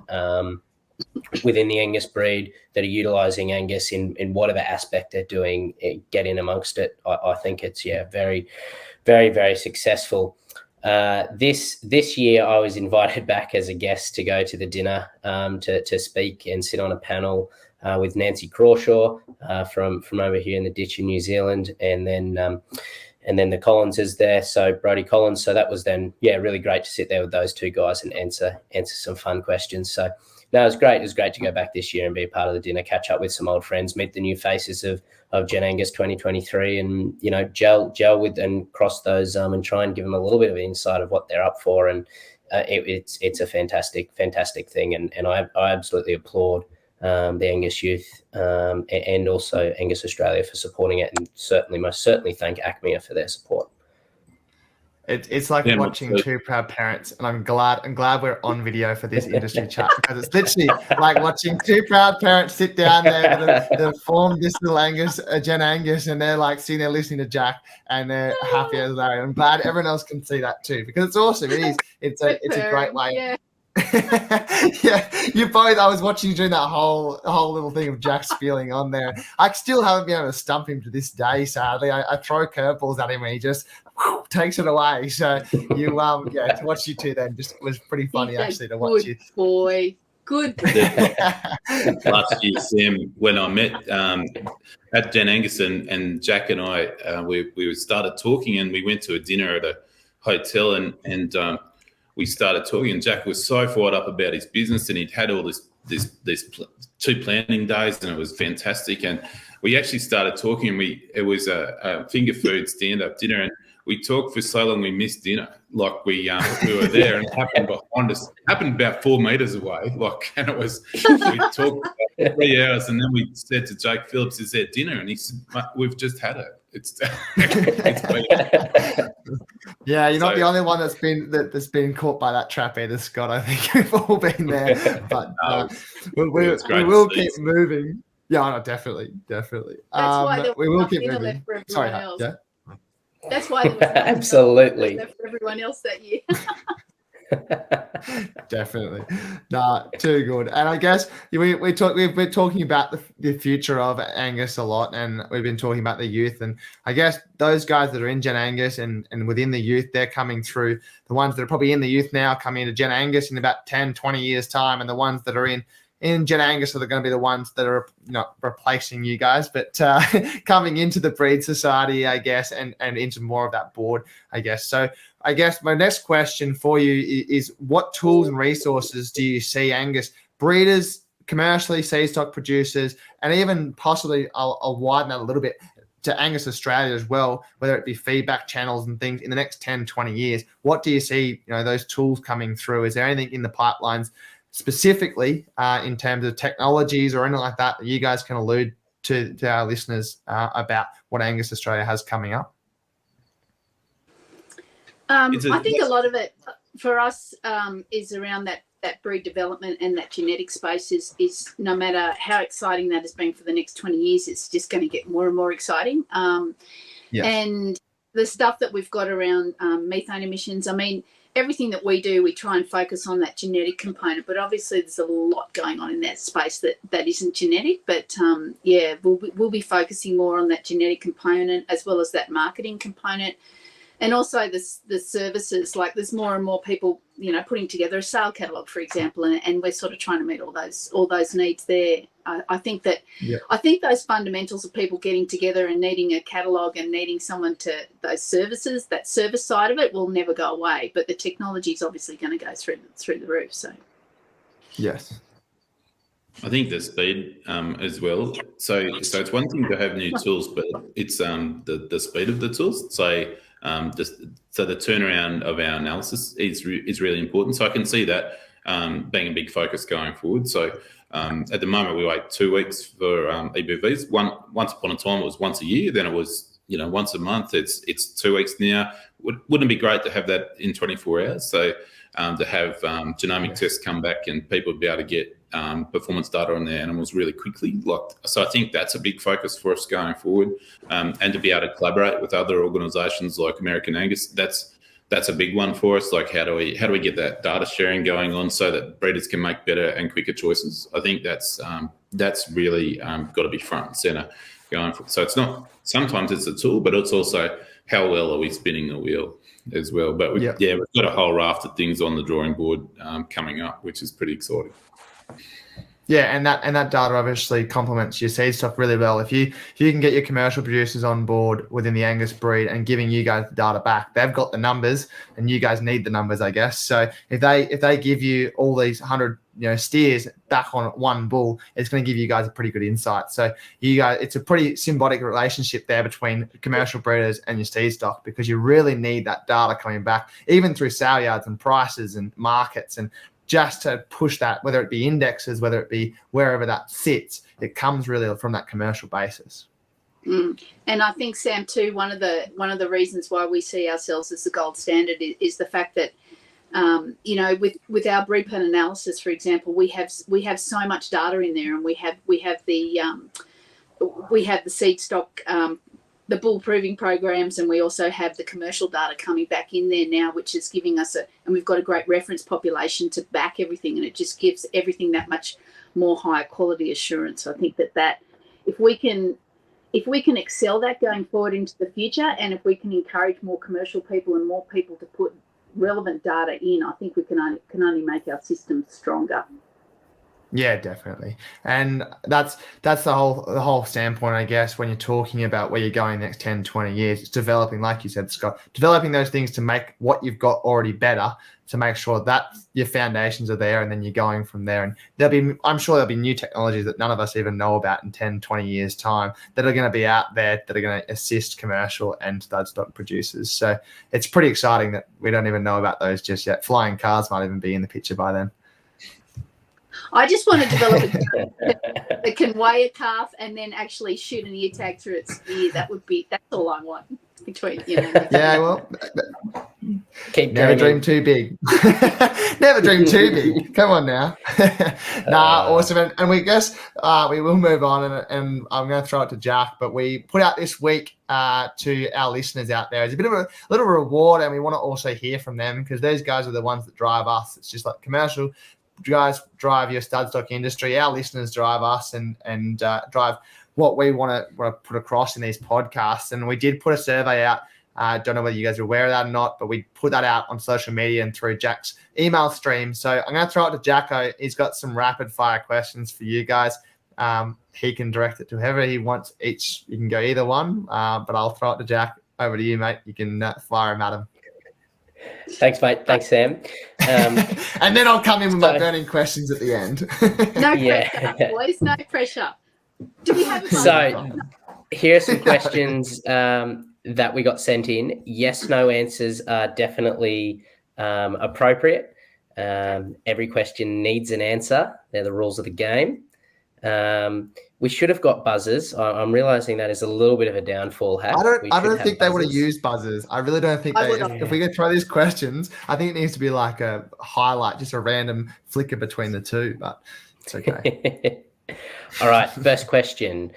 within the Angus breed that are utilising Angus in whatever aspect they're doing. Get in amongst it. I think it's very, very, very successful. This year, I was invited back as a guest to go to the dinner to speak and sit on a panel with Nancy Crawshaw from over here in the ditch in New Zealand, and then the Collinses there, so Brodie Collins. So that was then really great to sit there with those two guys and answer some fun questions. So no, it was great. It was great to go back this year and be a part of the dinner, catch up with some old friends, meet the new faces of Gen Angus 2023, and gel with and cross those and try and give them a little bit of insight of what they're up for. And it's a fantastic thing, and I absolutely applaud the Angus youth and also Angus Australia for supporting it, and most certainly thank ACMEA for their support. It's like watching two proud parents, and I'm glad we're on video for this industry chat, because it's literally like watching two proud parents sit down there that have formed this little Gen Angus, and they're like sitting there listening to Jack, and they're happy as they are. I'm glad everyone else can see that too, because it's awesome. It is. It's a great way. Yeah. You both. I was watching you doing that whole little thing of Jack spieling on there. I still haven't been able to stump him to this day. Sadly, I throw curveballs at him and he just takes it away. So you to watch you two then just was pretty funny actually to watch you. Good boy. Last year, Sam, when I met at Gen Angus, and Jack and I, we started talking, and we went to a dinner at a hotel, and we started talking, and Jack was so fired up about his business, and he'd had all this two planning days, and it was fantastic. And we actually started talking, and it was a finger food stand-up dinner, and we talked for so long we missed dinner. Like we were there, and it happened behind us. It happened about 4 meters away. And it was, we talked for 3 hours, and then we said to Jake Phillips, "Is there dinner?" And he said, "We've just had it." It's yeah, you're not the only one that's been caught by that trap either, Scott. I think we've all been there, but we will keep moving. Yeah, no, definitely. That's why we will keep moving. Left for everyone else. Yeah. That's why there was absolutely left for everyone else that year. Definitely. Nah, too good. And I guess we've been talking about the future of Angus a lot, and we've been talking about the youth, and I guess those guys that are in Gen Angus and within the youth, they're coming through. The ones that are probably in the youth now coming into Gen Angus in about 10, 20 years time, and the ones that are in Gen Angus are going to be the ones that are not replacing you guys, but coming into the breed society, I guess, and into more of that board, I guess. So I guess my next question for you is what tools and resources do you see Angus breeders, commercially, seed stock producers, and even possibly I'll widen that a little bit, to Angus Australia as well, whether it be feedback channels and things in the next 10, 20 years? What do you see, those tools coming through? Is there anything in the pipelines specifically in terms of technologies or anything like that you guys can allude to our listeners about what Angus Australia has coming up? I think a lot of it for us is around that breed development, and that genetic space is no matter how exciting that has been for the next 20 years, it's just going to get more and more exciting. Yes. And the stuff that we've got around methane emissions, I mean, everything that we do, we try and focus on that genetic component, but obviously there's a lot going on in that space that isn't genetic. But we'll be focusing more on that genetic component as well as that marketing component. And also the services, like there's more and more people, putting together a sale catalogue, for example, and we're sort of trying to meet all those needs there. I think those fundamentals of people getting together and needing a catalogue and needing someone to those services, that service side of it will never go away. But the technology is obviously going to go through the roof. So, yes. I think the speed as well. So it's one thing to have new tools, but it's the speed of the tools. So the turnaround of our analysis is really important. So I can see that being a big focus going forward. So at the moment we wait 2 weeks for EBVs. Once upon a time it was once a year. Then it was once a month. It's 2 weeks now. Wouldn't it be great to have that in 24 hours? So to have genomic tests come back and people be able to get performance data on their animals really quickly. So I think that's a big focus for us going forward, and to be able to collaborate with other organisations like American Angus. That's a big one for us. Like how do we get that data sharing going on so that breeders can make better and quicker choices? I think that's really got to be front and centre going for. So it's not, sometimes it's a tool, but it's also how well are we spinning the wheel as well. But we've got a whole raft of things on the drawing board coming up, which is pretty exciting. Yeah, and that data obviously complements your seed stock really well. If you can get your commercial producers on board within the Angus breed and giving you guys the data back, they've got the numbers, and you guys need the numbers, I guess. So if they give you all these 100 steers back on one bull, it's going to give you guys a pretty good insight. So you guys, it's a pretty symbiotic relationship there between commercial breeders and your seed stock, because you really need that data coming back, even through sale yards and prices and markets, and just to push that, whether it be indexes, whether it be wherever that sits, it comes really from that commercial basis. And I think, Sam, too, one of the reasons why we see ourselves as the gold standard is the fact that with our breed plan analysis, for example, we have so much data in there, and we have the seed stock, the bull proving programs, and we also have the commercial data coming back in there now, which is giving us and we've got a great reference population to back everything, and it just gives everything that much more higher quality assurance. I think that if we can excel that going forward into the future, and if we can encourage more commercial people and more people to put relevant data in, I think we can only make our system stronger. Yeah, definitely. And that's the whole standpoint, I guess, when you're talking about where you're going the next 10, 20 years. It's developing, like you said, Scott, developing those things to make what you've got already better, to make sure that your foundations are there, and then you're going from there. And I'm sure there'll be new technologies that none of us even know about in 10, 20 years' time that are going to be out there that are going to assist commercial and stud stock producers. So it's pretty exciting that we don't even know about those just yet. Flying cars might even be in the picture by then. I just want to develop a gun that can weigh a calf and then actually shoot an ear tag through its ear. That's all I want. Yeah, well, never dream too big. Never dream too big. Come on now. Awesome. And we guess we will move on, and I'm going to throw it to Jack, but we put out this week to our listeners out there as a bit of a little reward, and we want to also hear from them, because those guys are the ones that drive us. It's just like commercial guys drive your stud stock industry. Our listeners drive us and drive what we want to put across in these podcasts. And we did put a survey out. I don't know whether you guys are aware of that or not, but we put that out on social media and through Jack's email stream. So I'm going to throw it to Jacko. He's got some rapid fire questions for you guys. He can direct it to whoever he wants each. You can go either one, but I'll throw it to Jack. Over to you, mate. You can fire him at him. Thanks, mate. Thanks, Sam. And then I'll come in with my burning questions at the end. No pressure, boys. No pressure. Do we have a Here are some questions that we got sent in. Yes, no answers are definitely appropriate. Every question needs an answer. They're the rules of the game. We should have got buzzers. I'm realizing that is a little bit of a downfall hack. I don't think they would have used buzzers. I really don't think if we could throw these questions, I think it needs to be like a highlight, just a random flicker between the two, but it's okay. All right, first question.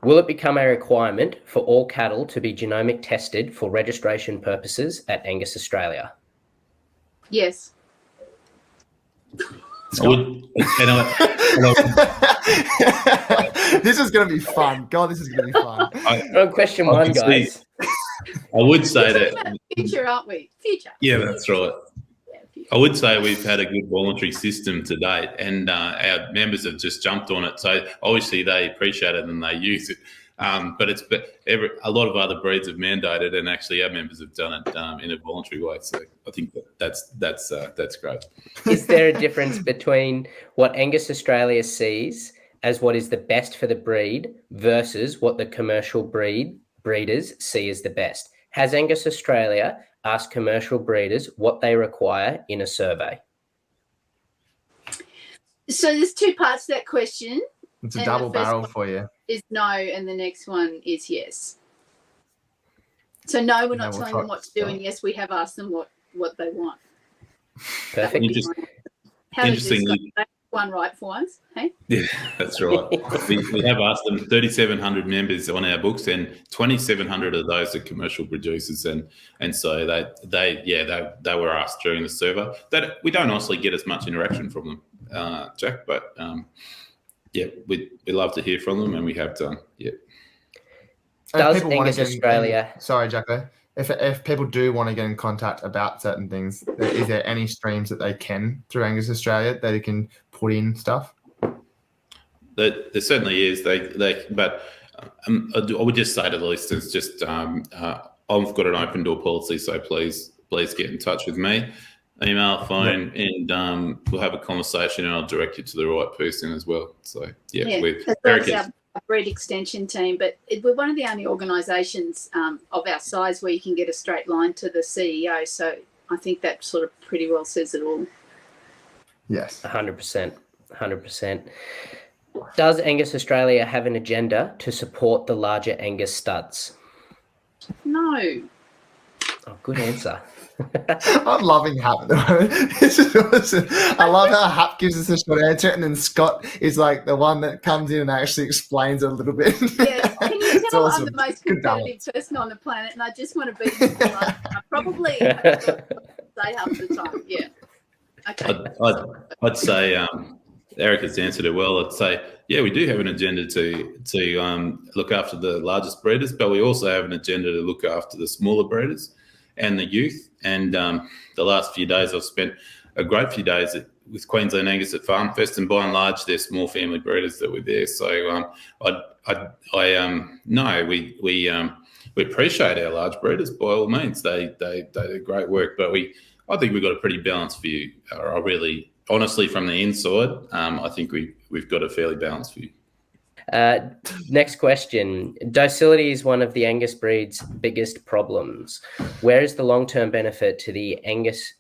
Will it become a requirement for all cattle to be genomic tested for registration purposes at Angus Australia? Yes. This is going to be fun. God, this is going to be fun. On question one, guys. I would say that future, aren't we? Future. Yeah, that's right. I would say we've had a good voluntary system to date, and our members have just jumped on it. So obviously they appreciate it and they use it. But a lot of other breeds have mandated, and actually our members have done it in a voluntary way. So I think that's great. Is there a difference between what Angus Australia sees as what is the best for the breed versus what the commercial breeders see as the best? Has Angus Australia asked commercial breeders what they require in a survey? So there's two parts to that question. It's a double barrel for you. Is no, and the next one is yes. So no, we're not telling them what to do, and yes, we have asked them what they want. Perfect. Interestingly, one right for once, hey? Yeah, that's right. we have asked them 3,700 members on our books, and 2,700 of those are commercial producers, and so they were asked during the survey. That we don't honestly get as much interaction from them, Jack, but we love to hear from them, and we have done. Yeah. Does Angus Australia? Sorry, Jacko. If people do want to get in contact about certain things, is there any streams that they can through Angus Australia that they can put in stuff? There certainly is. But I would just say to the listeners, just I've got an open door policy, so please get in touch with me, email, phone, and we'll have a conversation, and I'll direct you to the right person as well. So that's our breed extension team, but we're one of the only organisations of our size where you can get a straight line to the CEO. So I think that sort of pretty well says it all. Yes, 100%. 100%. Does Angus Australia have an agenda to support the larger Angus studs? No. Oh, good answer. I'm loving Hap at the moment. This is awesome. I love how Hap gives us a short answer, and then Scott is like the one that comes in and actually explains it a little bit. Yeah, can you tell awesome. I'm the most competitive person on the planet, and I just want to be I probably have to say half the time. Yeah. Okay. I'd say Erica's answered it well. I'd say, we do have an agenda to look after the largest breeders, but we also have an agenda to look after the smaller breeders and the youth. And the last few days, I've spent a great few days with Queensland Angus at Farm Fest, and by and large, they're small family breeders that were there. So we appreciate our large breeders by all means. They do great work, but I think we've got a pretty balanced view. I really, honestly, from the inside, I think we've got a fairly balanced view. Next question. Docility is one of the Angus breed's biggest problems. Where is the long-term benefit to the Angus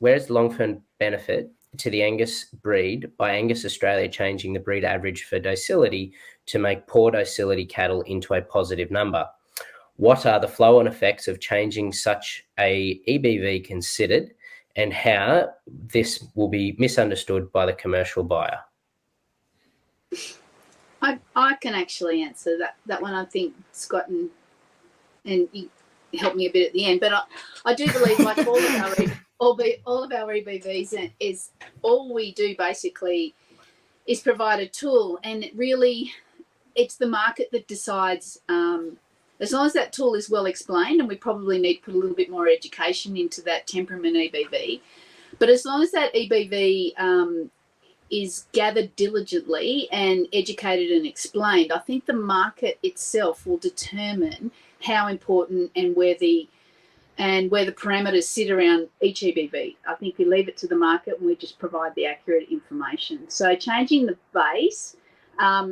breed by Angus Australia changing the breed average for docility to make poor docility cattle into a positive number? What are the flow-on effects of changing such a EBV considered, and how this will be misunderstood by the commercial buyer? I can actually answer that one. I think Scott and you helped me a bit at the end, but I do believe, like all of our EBVs, is all we do basically is provide a tool, and it's the market that decides. As long as that tool is well explained, and we probably need to put a little bit more education into that temperament EBV, but as long as that EBV is gathered diligently and educated and explained, I think the market itself will determine how important and where the parameters sit around each EBV. I think we leave it to the market and we just provide the accurate information. So changing the base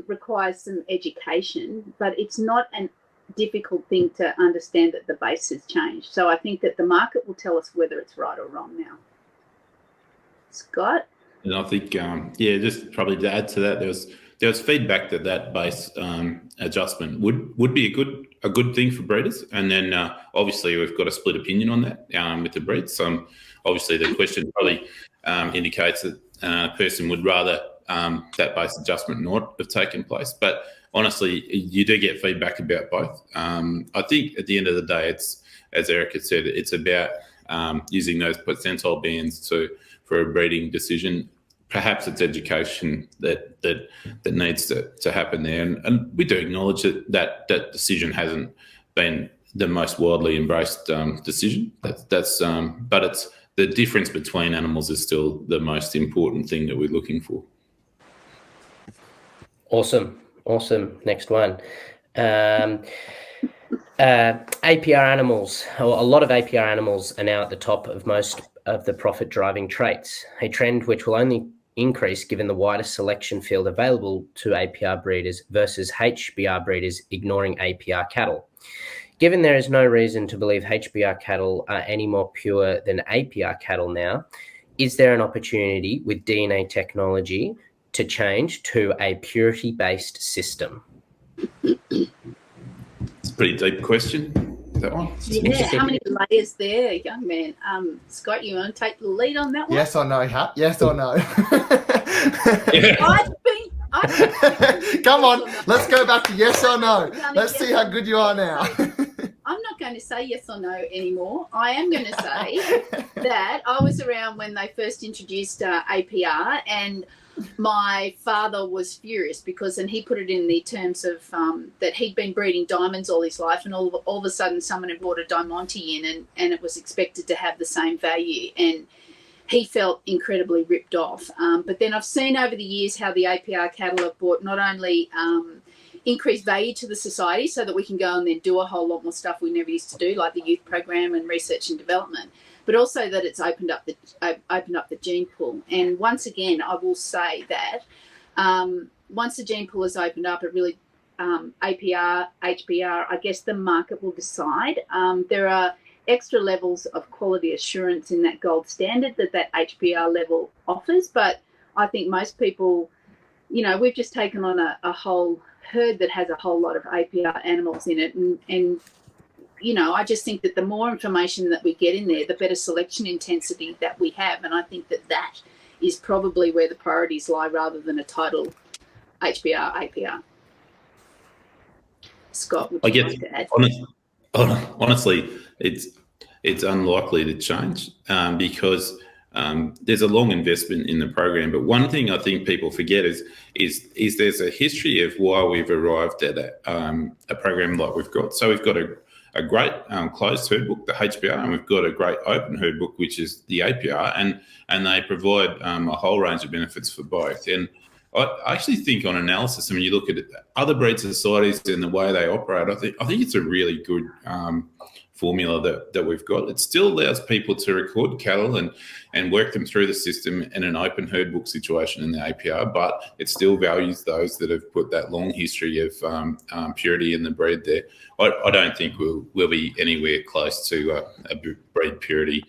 requires some education, but it's not difficult thing to understand that the base has changed. So I think that the market will tell us whether it's right or wrong now. Scott? And I think, just probably to add to that, there was feedback that base adjustment would be a good thing for breeders, and then obviously we've got a split opinion on that with the breeds. Obviously the question probably indicates that a person would rather that base adjustment not have taken place, but honestly, you do get feedback about both. I think at the end of the day, it's, as Erica said, it's about using those percentile bands for a breeding decision. Perhaps it's education that needs to happen there, and we do acknowledge that decision hasn't been the most widely embraced decision. But it's the difference between animals is still the most important thing that we're looking for. Awesome. Next one. APR animals, or a lot of APR animals are now at the top of most of the profit-driving traits, a trend which will only increase given the wider selection field available to APR breeders versus HBR breeders ignoring APR cattle. Given there is no reason to believe HBR cattle are any more pure than APR cattle now, is there an opportunity with DNA technology to change to a purity-based system? It's a pretty deep question, that one. Yeah, how many layers there, young man? Scott, you want to take the lead on that one? Yes or no, Hat? Yes or no? Come on, let's go back to yes or no. Let's see how good you are now. I'm not going to say yes or no anymore. I am going to say that I was around when they first introduced APR, and my father was furious and he put it in the terms of that he'd been breeding diamonds all his life, and all of a sudden someone had brought a Diamante in and it was expected to have the same value, and he felt incredibly ripped off. But then I've seen over the years how the APR cattle have brought not only increased value to the society so that we can go and then do a whole lot more stuff we never used to do, like the youth program and research and development, but also that it's opened up the gene pool. And once again, I will say that once the gene pool is opened up, it really APR, HBR, I guess the market will decide. There are extra levels of quality assurance in that gold standard that HBR level offers, but I think most people, we've just taken on a whole herd that has a whole lot of APR animals in it, and I just think that the more information that we get in there, the better selection intensity that we have, and I think that is probably where the priorities lie rather than a total HBR, APR. Scott, would you like to add? Honestly, it's unlikely to change because there's a long investment in the program. But one thing I think people forget is there's a history of why we've arrived at a program like we've got. So we've got a great closed herd book, the HBR, and we've got a great open herd book, which is the APR, and they provide a whole range of benefits for both. And I actually think on analysis, when you look at other breed societies and the way they operate, I think it's a really good formula that we've got. It still allows people to record cattle and work them through the system in an open herd book situation in the APR, but it still values those that have put that long history of purity in the breed there. I don't think we'll be anywhere close to a breed purity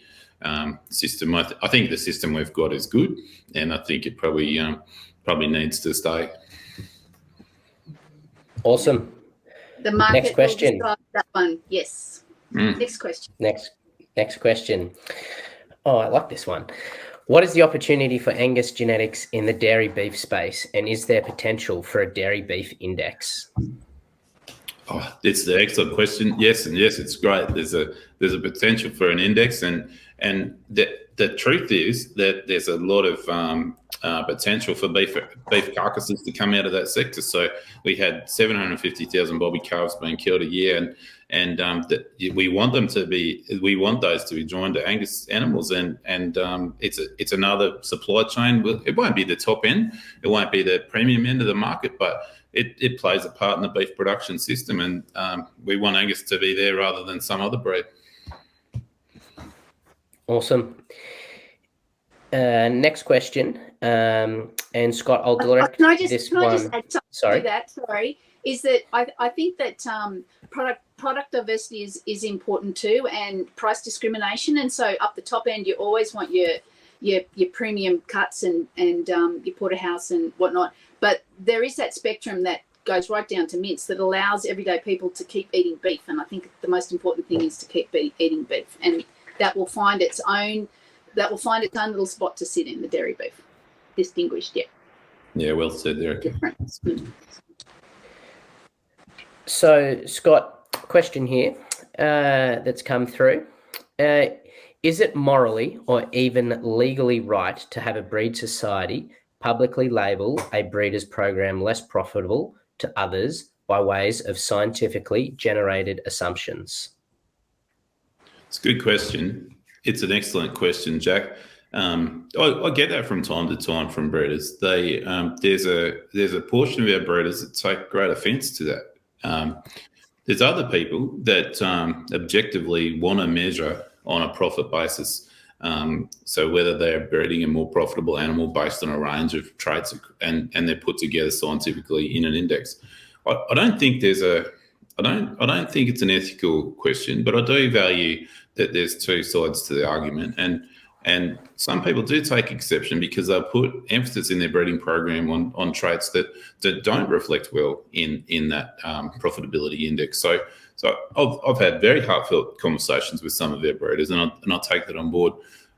system. I think the system we've got is good, and I think it probably needs to stay. Awesome. The market Next question. will decide that one. Yes. Next question. Next question. Oh, I like this one. What is the opportunity for Angus genetics in the dairy beef space, and is there potential for a dairy beef index? Oh, it's the excellent question. Yes, it's great. There's a potential for an index, and the truth is that there's a lot of potential for beef carcasses to come out of that sector. So we had 750,000 bobby calves being killed a year, and we want those to be joined to Angus animals, and it's another supply chain. It won't be the top end, it won't be the premium end of the market, but it plays a part in the beef production system, and we want Angus to be there rather than some other breed. Awesome. Next question, and Scott, I'll direct can I just this add one. something Sorry. to that? Sorry. is that I think that product diversity is important too, and price discrimination. And so up the top end, you always want your premium cuts and your porterhouse and whatnot. But there is that spectrum that goes right down to mince that allows everyday people to keep eating beef. And I think the most important thing is to keep eating beef, and that will find its own little spot to sit in, the dairy beef. Distinguished, yeah. Yeah, well said there. Different. So, Scott, question here that's come through. Is it morally or even legally right to have a breed society publicly label a breeders program less profitable to others by ways of scientifically generated assumptions? It's a good question. It's an excellent question, Jack. I get that from time to time from breeders. There's a portion of our breeders that take great offence to that. There's other people that objectively want to measure on a profit basis. So whether they're breeding a more profitable animal based on a range of traits and they're put together scientifically in an index. I don't think I don't think it's an ethical question, but I do value that there's two sides to the argument. And some people do take exception because they'll put emphasis in their breeding program on traits that don't reflect well in that profitability index. So I've had very heartfelt conversations with some of their breeders, and I take that on board.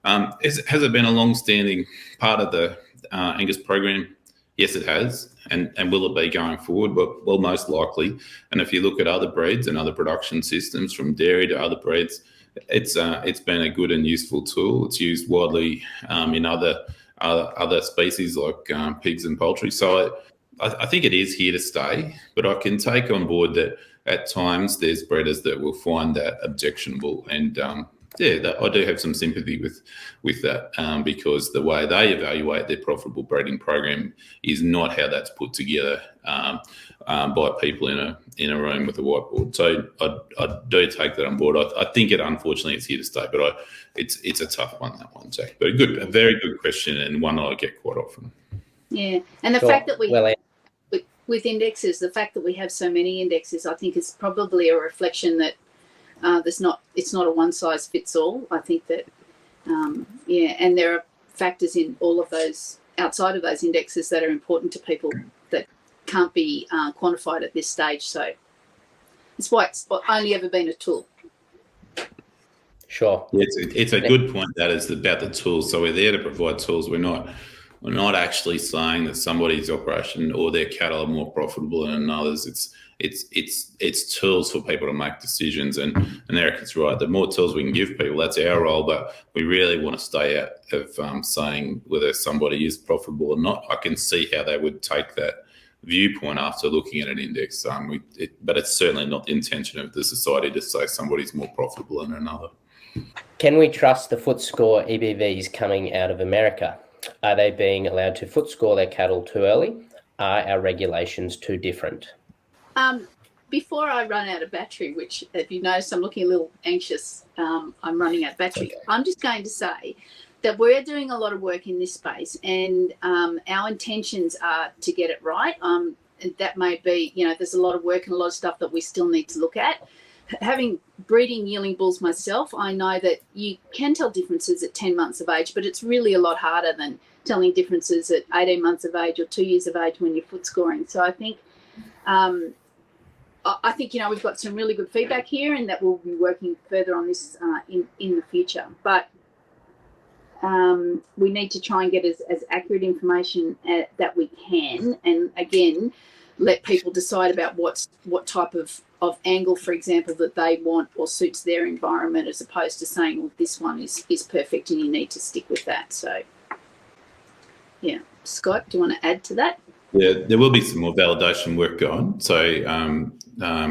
Has it been a long-standing part of the Angus program? Yes, it has. And will it be going forward? Well, most likely. And if you look at other breeds and other production systems, from dairy to other breeds, it's been a good and useful tool. It's used widely in other species like pigs and poultry. So I think it is here to stay, but I can take on board that at times there's breeders that will find that objectionable. And I do have some sympathy with that because the way they evaluate their profitable breeding program is not how that's put together by people in a room with a whiteboard. So I do take that on board. I think unfortunately it's here to stay, but it's a tough one, that one, Jack. But a very good question, and one I get quite often. Yeah, and the fact that with indexes, the fact that we have so many indexes, I think is probably a reflection that it's not a one size fits all. I think that and there are factors in all of those outside of those indexes that are important to people that can't be quantified at this stage. So it's why it's only ever been a tool. Sure. It's a good point, that is about the tools. So we're there to provide tools. We're not actually saying that somebody's operation or their cattle are more profitable than others. It's tools for people to make decisions. And Erica's right. The more tools we can give people, that's our role. But we really want to stay out of saying whether somebody is profitable or not. I can see how they would take that viewpoint after looking at an index. But it's certainly not the intention of the society to say somebody's more profitable than another. Can we trust the foot score EBVs coming out of America? Are they being allowed to foot score their cattle too early? Are our regulations too different? Before I run out of battery, which if you notice I'm looking a little anxious, I'm running out of battery. Okay. I'm just going to say that we're doing a lot of work in this space, and our intentions are to get it right. And that may be, there's a lot of work and a lot of stuff that we still need to look at. Having breeding yearling bulls myself, I know that you can tell differences at 10 months of age, but it's really a lot harder than telling differences at 18 months of age or 2 years of age when you're foot scoring. So I think we've got some really good feedback here, and that we'll be working further on this in the future. But we need to try and get as accurate information that we can, and again, let people decide about what type of angle, for example, that they want or suits their environment, as opposed to saying, well, this one is perfect and you need to stick with that. So, yeah. Scott, do you want to add to that? Yeah, there will be some more validation work going. So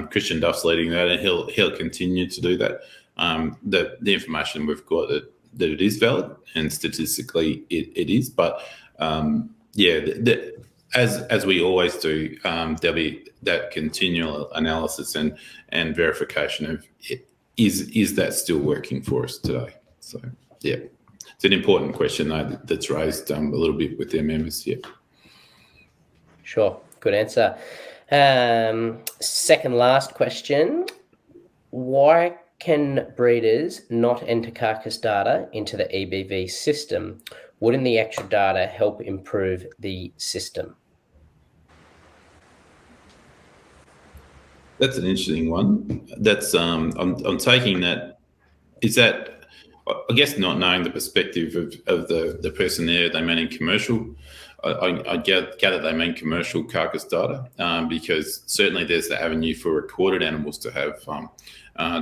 Christian Duff's leading that, and he'll continue to do that. The information we've got that it is valid, and statistically it is. But as we always do, there'll be that continual analysis and verification of is that still working for us today. So yeah, it's an important question though that's raised a little bit with their members. Yeah. Sure, good answer. Second last question. Why can breeders not enter carcass data into the EBV system? Wouldn't the extra data help improve the system? That's an interesting one. That's I'm taking that. Is that, I guess, not knowing the perspective of the person there, they mean in commercial. I gather they mean commercial carcass data, because certainly there's the avenue for recorded animals to have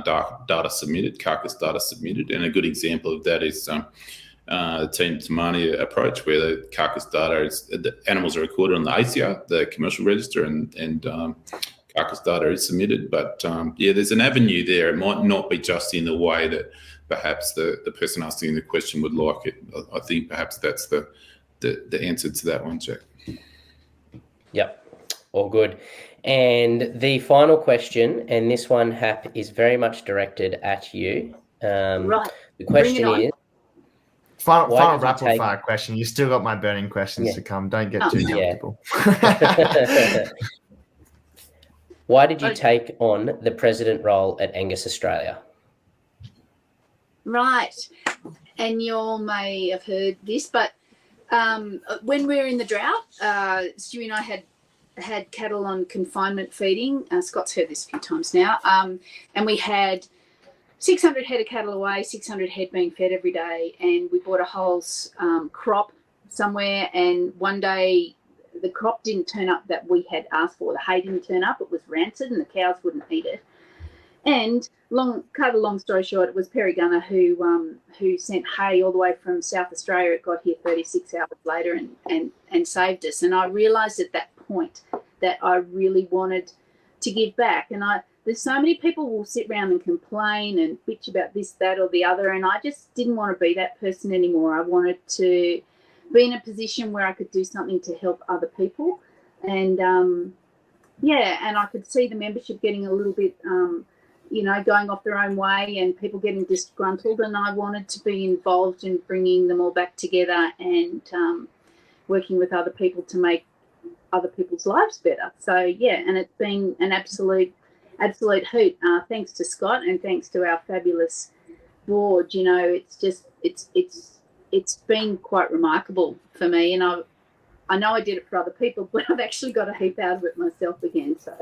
data submitted, carcass data submitted, and a good example of that is the Team Tamani approach, where the carcass data the animals are recorded on the ACR, the commercial register, and carcass data is submitted. But there's an avenue there. It might not be just in the way that perhaps the person asking the question would like it. I think perhaps that's the answer to that one, Jack. Yep, all good. And the final question, and this one, Hap, is very much directed at you. Right. The question is, Final rapid fire question. You still got my burning questions to come. Don't get too comfortable. Why did you take on the president role at Angus Australia? Right. And you all may have heard this, but when we were in the drought, Stu and I had cattle on confinement feeding. Scott's heard this a few times now. And we had 600 head of cattle away, 600 head being fed every day. And we bought a whole crop somewhere. And one day the crop didn't turn up that we had asked for. The hay didn't turn up. It was rancid and the cows wouldn't eat it. And cut a long story short, it was Perry Gunner who sent hay all the way from South Australia. It got here 36 hours later and saved us. And I realised at that point that I really wanted to give back. And there's so many people will sit around and complain and bitch about this, that, or the other. And I just didn't want to be that person anymore. I wanted to be in a position where I could do something to help other people. And and I could see the membership getting a little bit going off their own way and people getting disgruntled, and I wanted to be involved in bringing them all back together and working with other people to make other people's lives better. So and it's been an absolute hoot. Thanks to Scott and thanks to our fabulous board. It's been quite remarkable for me, and I know I did it for other people, but I've actually got a heap out of it myself again. So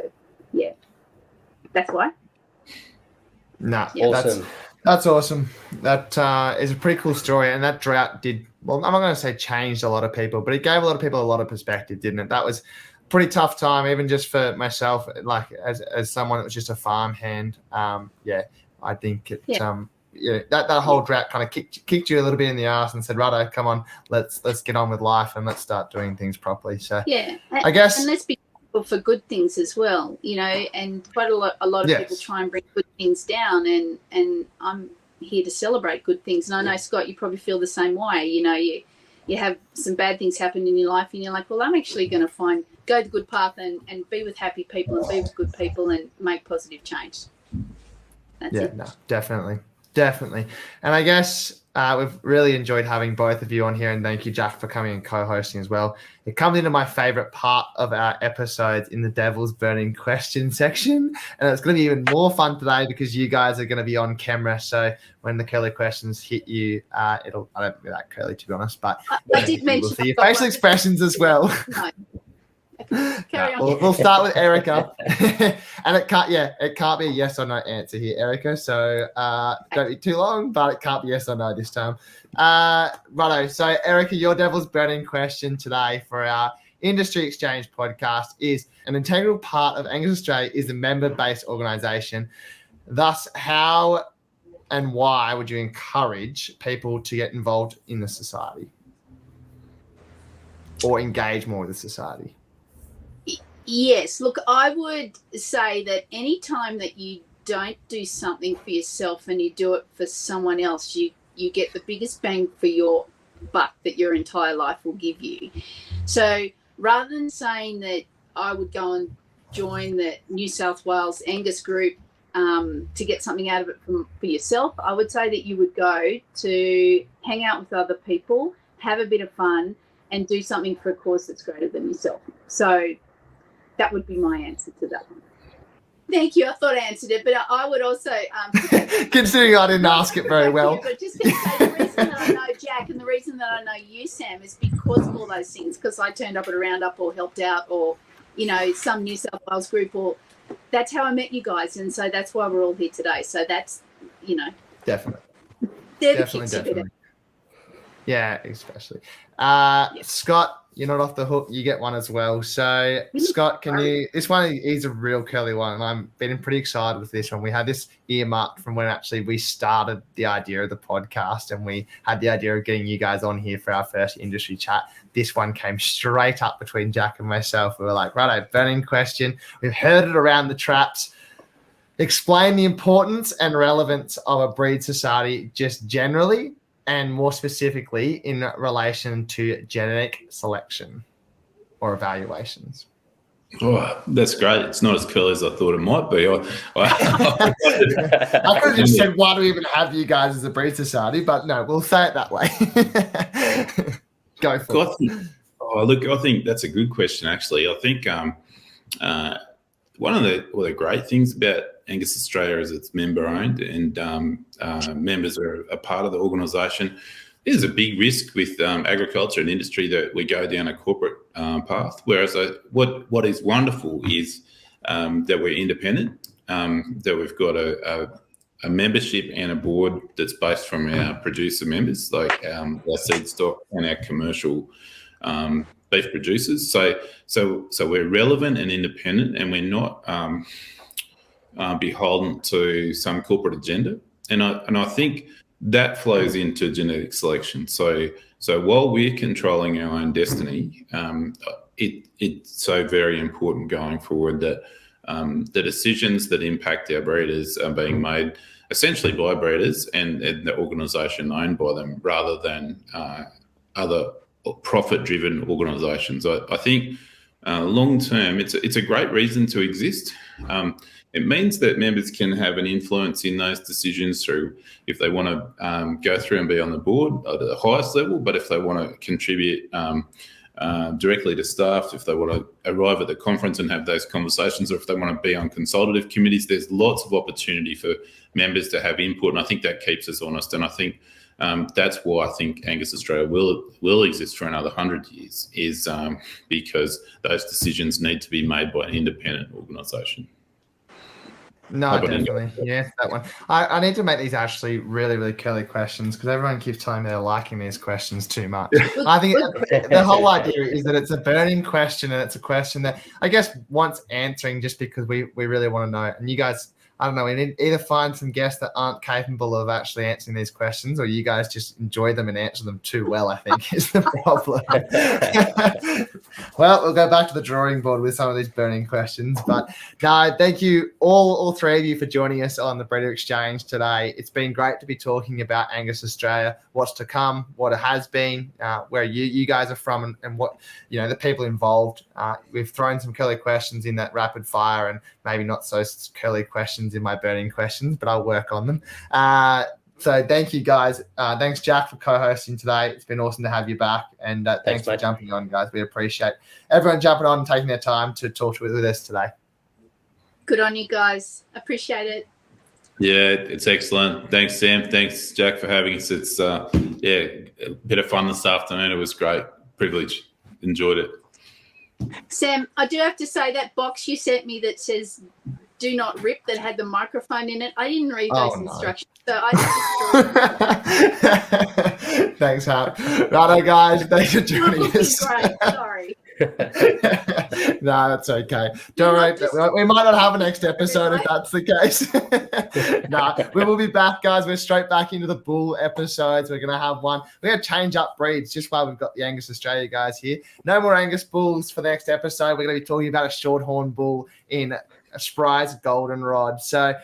that's why. Awesome. That's awesome. That is a pretty cool story. And that drought I'm not going to say changed a lot of people, but it gave a lot of people a lot of perspective, didn't it? That was a pretty tough time, even just for myself, like as someone that was just a farmhand. I think that whole drought kind of kicked you a little bit in the ass and said, righto, come on, let's get on with life and let's start doing things properly. So I guess, and let's be for good things as well, and quite a lot of people try and bring good things down, and I'm here to celebrate good things. And I know, Scott, you probably feel the same way. You have some bad things happen in your life and you're like, well, I'm actually going to go the good path and be with happy people and be with good people and make positive change. That's it. No, definitely. And I guess we've really enjoyed having both of you on here, and thank you, Jack, for coming and co-hosting as well. It comes into my favorite part of our episodes in the Devil's Burning Question section, and it's going to be even more fun today because you guys are going to be on camera. So when the curly questions hit you, I don't be that curly, to be honest, but I did mention we'll see your facial expressions as well. No. Carry on. We'll start with Erica, and it can't be a yes or no answer here, Erica. So don't be too long, but it can't be yes or no this time. Righto. So Erica, your Devil's Burning question today for our Industry Exchange podcast is: an integral part of Angus Australia is a member-based organisation. Thus, how and why would you encourage people to get involved in the society or engage more with the society? Yes, look, I would say that any time that you don't do something for yourself and you do it for someone else, you get the biggest bang for your buck that your entire life will give you. So rather than saying that I would go and join the New South Wales Angus group to get something out of it for yourself, I would say that you would go to hang out with other people, have a bit of fun, and do something for a cause that's greater than yourself. So that would be my answer to that one. Thank you. I thought I answered it, but I would also considering I didn't ask it very well. But just going to say the reason that I know Jack and the reason that I know you, Sam, is because of all those things. Because I turned up at a roundup or helped out, or some New South Wales group, or that's how I met you guys, and so that's why we're all here today. So that's definitely, they're the kids. Yeah, especially Scott. You're not off the hook. You get one as well. So, Scott, this one is a real curly one, and I'm feeling pretty excited with this one. We had this earmarked from when actually we started the idea of the podcast, and we had the idea of getting you guys on here for our first industry chat. This one came straight up between Jack and myself. We were like, righto, burning question. We've heard it around the traps. Explain the importance and relevance of a breed society just generally, and more specifically in relation to genetic selection or evaluations. Oh, that's great. It's not as curly as I thought it might be. I could have just said, why do we even have you guys as a breed society? But no, we'll say it that way. Go for it. I think that's a good question, actually. I think one of the great things about Angus Australia is it's member-owned, and members are a part of the organisation. There's a big risk with agriculture and industry that we go down a corporate path, whereas what is wonderful is that we're independent, that we've got a membership and a board that's based from our producer members, like our seed stock and our commercial beef producers. So we're relevant and independent, and we're not beholden to some corporate agenda. And I think that flows into genetic selection. So while we're controlling our own destiny, it's so very important going forward that the decisions that impact our breeders are being made essentially by breeders and the organisation owned by them, rather than other profit-driven organisations. I think long term, it's a great reason to exist. It means that members can have an influence in those decisions through, if they want to go through and be on the board at the highest level, but if they want to contribute directly to staff, if they want to arrive at the conference and have those conversations, or if they want to be on consultative committees, there's lots of opportunity for members to have input, and I think that keeps us honest. And I think that's why I think Angus Australia will exist for another 100 years, is because those decisions need to be made by an independent organisation. No, definitely. Yes, that one. I need to make these actually really, really curly questions, because everyone keeps telling me they're liking these questions too much. I think the whole idea is that it's a burning question, and it's a question that I guess wants answering just because we really want to know. And you guys, I don't know, we need either find some guests that aren't capable of actually answering these questions, or you guys just enjoy them and answer them too well, I think is the problem. Well, we'll go back to the drawing board with some of these burning questions. But no, thank you all three of you for joining us on the Breeder Exchange today. It's been great to be talking about Angus Australia, what's to come, what it has been, where you guys are from, and what, the people involved. We've thrown some curly questions in that rapid fire, and maybe not so curly questions in my burning questions, but I'll work on them. So thank you guys. Thanks, Jack, for co-hosting today. It's been awesome to have you back, and thanks for jumping on, guys. We appreciate everyone jumping on and taking their time to talk with us today. Good on you guys. Appreciate it. Yeah, it's excellent. Thanks, Sam. Thanks, Jack, for having us. It's a bit of fun this afternoon. It was great. Privilege. Enjoyed it. Sam, I do have to say, that box you sent me that says "do not rip," that had the microphone in it, I didn't read those instructions, so I just Thanks, Hap. Righto, guys. Thanks for joining us. Great. Sorry. No, that's okay. Don't worry. We might not have a next episode if that's the case. No, we will be back, guys. We're straight back into the bull episodes. We're going to have one. We're going to change up breeds just while we've got the Angus Australia guys here. No more Angus bulls for the next episode. We're going to be talking about a shorthorn bull in a Spry's goldenrod. So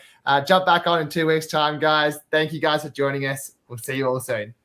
jump back on in 2 weeks' time, guys. Thank you guys for joining us. We'll see you all soon.